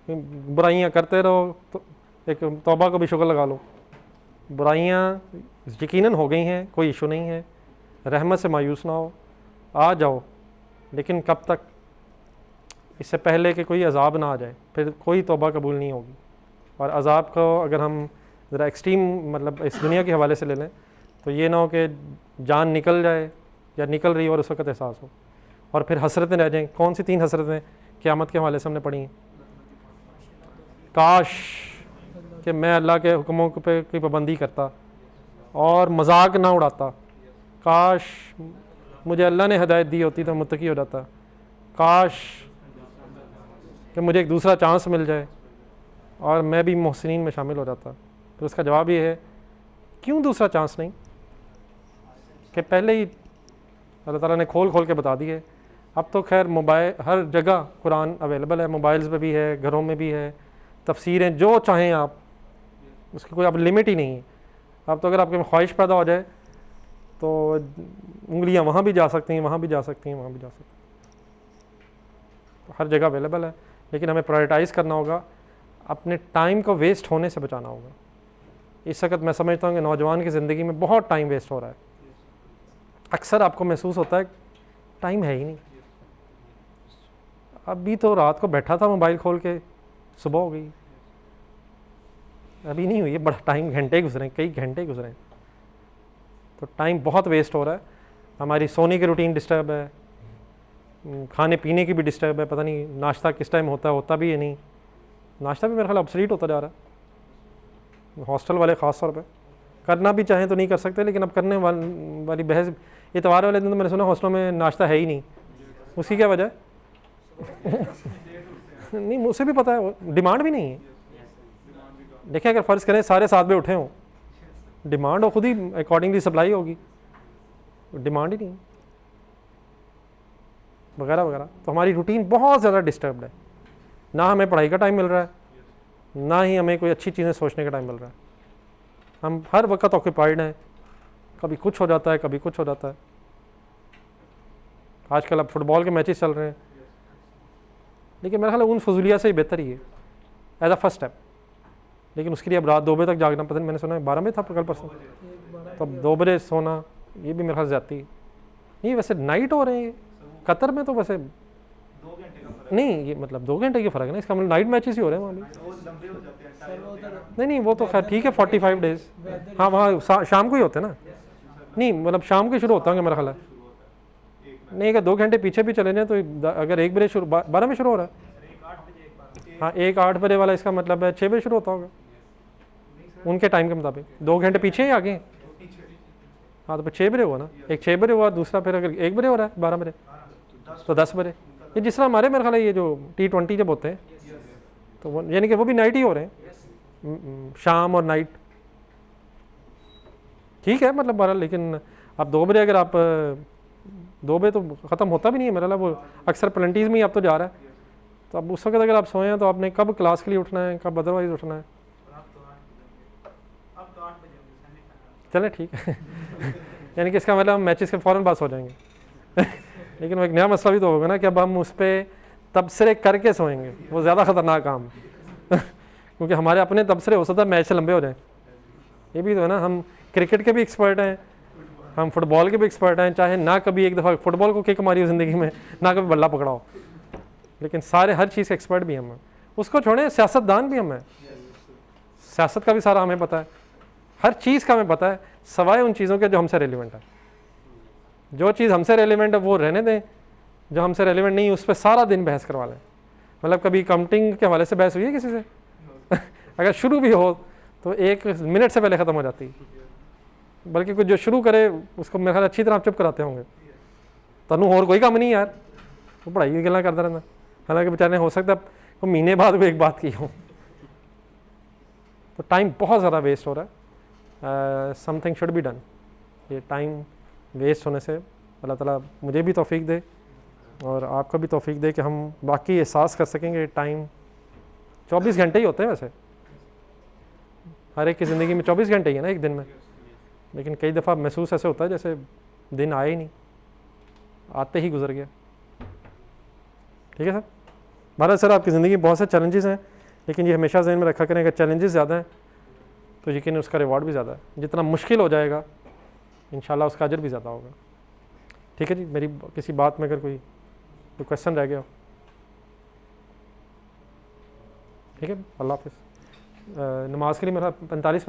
बुराइयाँ करते रहो तो एक तौबा को भी शुक्र लगा लो। बुराइयाँ यकीनन हो गई हैं, कोई इशू नहीं है, रहमत से मायूस ना हो, आ जाओ, लेकिन कब तक, इससे पहले कि कोई अजाब ना आ जाए, फिर कोई तौबा कबूल नहीं होगी। और अज़ाब को अगर हम ज़रा एक्सट्रीम मतलब इस दुनिया के हवाले से ले लें तो ये ना हो कि जान निकल जाए या निकल रही हो और उस वक्त एहसास हो, और फिर हसरतें रह जाएँ। कौन सी 3 हसरतें क़यामत के हवाले से हमने पढ़ी हैं? काश कि मैं अल्लाह के हुक्मों पे की पाबंदी करता और मजाक ना उड़ाता, काश मुझे अल्लाह ने हिदायत दी होती तो मुत्तकी हो जाता, काश कि मुझे एक दूसरा चांस मिल जाए और मैं भी मोहसिनीन में शामिल हो जाता। तो उसका जवाब ये है, क्यों दूसरा चांस नहीं कि पहले ही अल्लाह ताला ने खोल खोल के बता दी है। अब तो खैर मोबाइल हर जगह कुरान अवेलेबल है, मोबाइल्स पे भी है, घरों में भी है, तफसीरें जो चाहें आप, उसकी कोई अब लिमिट ही नहीं है। अब तो अगर आपके में ख्वाहिश पैदा हो जाए तो उंगलियां वहाँ भी जा सकती हैं, वहाँ भी जा सकती हैं, वहाँ भी जा सकती हैं, तो हर जगह अवेलेबल है। लेकिन हमें प्रायोरिटाइज़ करना होगा, अपने टाइम को वेस्ट होने से बचाना होगा। इस वक्त मैं समझता हूँ कि नौजवान की ज़िंदगी में बहुत टाइम वेस्ट हो रहा है। अक्सर आपको महसूस होता है टाइम है ही नहीं। अभी तो रात को बैठा था मोबाइल खोल के, सुबह हो गई, अभी नहीं हुई है, बड़ा टाइम, घंटे गुजरे, कई घंटे गुजरे, तो टाइम बहुत वेस्ट हो रहा है। हमारी सोने की रूटीन डिस्टर्ब है, खाने पीने की भी डिस्टर्ब है, पता नहीं नाश्ता किस टाइम होता भी है नहीं, नाश्ता भी मेरे ख्याल ऑब्सोलीट होता जा रहा है। हॉस्टल वाले ख़ास तौर पे करना भी चाहें तो नहीं कर सकते, लेकिन अब करने वाली बहस, इतवार वाले दिन तो मैंने सुना हॉस्टलों में नाश्ता है ही नहीं। उसकी क्या वजह नहीं मुझे भी पता है, डिमांड भी नहीं है। देखिए अगर फ़र्ज़ करें सारे 7 बजे उठे हों, डिमांड हो खुद ही अकॉर्डिंगली सप्लाई होगी, डिमांड ही नहीं वगैरह वगैरह। तो हमारी रूटीन बहुत ज़्यादा डिस्टर्ब्ड है, ना हमें पढ़ाई का टाइम मिल रहा है, ना ही हमें कोई अच्छी चीज़ें सोचने का टाइम मिल रहा है। हम हर वक्त ऑक्यूपाइड हैं, कभी कुछ हो जाता है, कभी कुछ हो जाता है। आजकल अब फुटबॉल के मैचेस चल रहे हैं, लेकिन मेरा ख्याल उन फजूलिया से ही बेहतर ही है एज अ फर्स्ट स्टेप। लेकिन उसके लिए अब रात 2 बजे तक जागना, पता नहीं मैंने सुना है 12 बजे था कल परसों, तो अब 2 बजे सोना, ये भी मेरे ख्याल ज़्यादती है। नहीं वैसे नाइट हो रहे हैं कतर में, तो वैसे 2 घंटे का फर्क नहीं, ये मतलब 2 घंटे की फ़र्क है ना, इसका मतलब नाइट मैचेस ही हो रहे हैं वहाँ भी। है, वो लंबे हो जाते हैं, सर टाइम वो होते हैं। उधर नहीं वो तो खैर ठीक है, 45 डेज, हाँ वहाँ शाम को ही होते हैं ना, नहीं मतलब शाम को शुरू होता होंगे मेरा ख्याल है। शुरू होता है 1 नहीं अगर 2 घंटे पीछे भी चले जाएँ तो अगर 1 बजे शुरू, 12 में शुरू हो रहा है, एक 8 बजे एक बार हाँ 1 8 बजे वाला, इसका मतलब है 6 बजे शुरू होता होगा उनके टाइम के मुताबिक। 2 घंटे पीछे ही आगे, हाँ तो फिर 6 बजे हुआ ना, एक 6 बजे हुआ, दूसरा फिर अगर 1 बजे हो रहा है 12 बजे तो 10 बजे। ये जिस तरह हमारे मेरे ख्याल है ये जो T20 जब होते हैं तो वो यानी कि वो भी नाइट ही हो रहे हैं, शाम और नाइट ठीक है मतलब 12। लेकिन अब 2 बजे अगर आप 2 बजे तो ख़त्म होता भी नहीं है मेरा ख्याल, वो अक्सर प्लेंटीज़ में ही अब तो जा रहा है। तो अब उस वक्त अगर आप सोएं तो आपने कब क्लास के लिए उठना है, कब अदरवाइज उठना है। अब तो 8 बजे होंगे सेमीफाइनल। चले ठीक है यानी कि इसका मतलब हम मैचेस के फ़ौरन पास हो जाएंगे लेकिन वो एक नया मसला भी तो होगा ना कि अब हम उस पर तबसरे करके सोएंगे, वो ज़्यादा ख़तरनाक काम क्योंकि हमारे अपने तबसरे हो सकता है मैच से लंबे हो जाएं। ये भी तो है ना, हम क्रिकेट के भी एक्सपर्ट हैं, हम फुटबॉल के भी एक्सपर्ट हैं, चाहे ना कभी एक दफ़ा फुटबॉल को किक मारी हो ज़िंदगी में, ना कभी बल्ला पकड़ा हो, लेकिन सारे हर चीज़ के एक्सपर्ट भी हम हैं। उसको छोड़ें, सियासतदान भी हम हैं, सियासत का भी सारा हमें पता है, हर चीज़ का हमें पता है, सवाए उन चीज़ों के जो हमसे रेलिवेंट है। जो चीज़ हमसे रेलिवेंट है वो रहने दें, जो हमसे रेलिवेंट नहीं उस पर सारा दिन बहस करवा लें। मतलब कभी काउंटिंग के हवाले से बहस हुई है किसी से अगर शुरू भी हो तो 1 मिनट से पहले ख़त्म हो जाती है, बल्कि कुछ जो शुरू करे उसको मेरे ख्याल अच्छी तरह आप चुप कराते होंगे, तनु और कोई काम नहीं यार, वो पढ़ाई की गल्ला करता रहना। हालांकि बेचारे हो सकता है वो महीने बाद वो एक बात की हो। तो टाइम बहुत ज़्यादा वेस्ट हो रहा है, समथिंग शुड बी डन। ये टाइम वेस्ट होने से अल्लाह ताला मुझे भी तौफीक दे और आपको भी तौफीक दे कि हम बाकी एहसास कर सकेंगे। टाइम 24 घंटे ही होते हैं वैसे, हर एक की ज़िंदगी में 24 घंटे ही है ना एक दिन में, लेकिन कई दफ़ा महसूस ऐसे होता है जैसे दिन आए ही नहीं, आते ही गुजर गया। ठीक है सर, भारत सर आपकी ज़िंदगी में बहुत से चैलेंजेस हैं, लेकिन ये हमेशा ज़हन में रखा करें, अगर चैलेंजेस ज़्यादा हैं तो यकीन उसका रिवॉर्ड भी ज़्यादा है। जितना मुश्किल हो जाएगा इंशाल्लाह उसका अजर भी ज़्यादा होगा। ठीक है जी, मेरी किसी बात में अगर कोई क्वेश्चन रह गया हो, ठीक है, अल्लाह हाफ़िज़। नमाज के लिए मेरा 45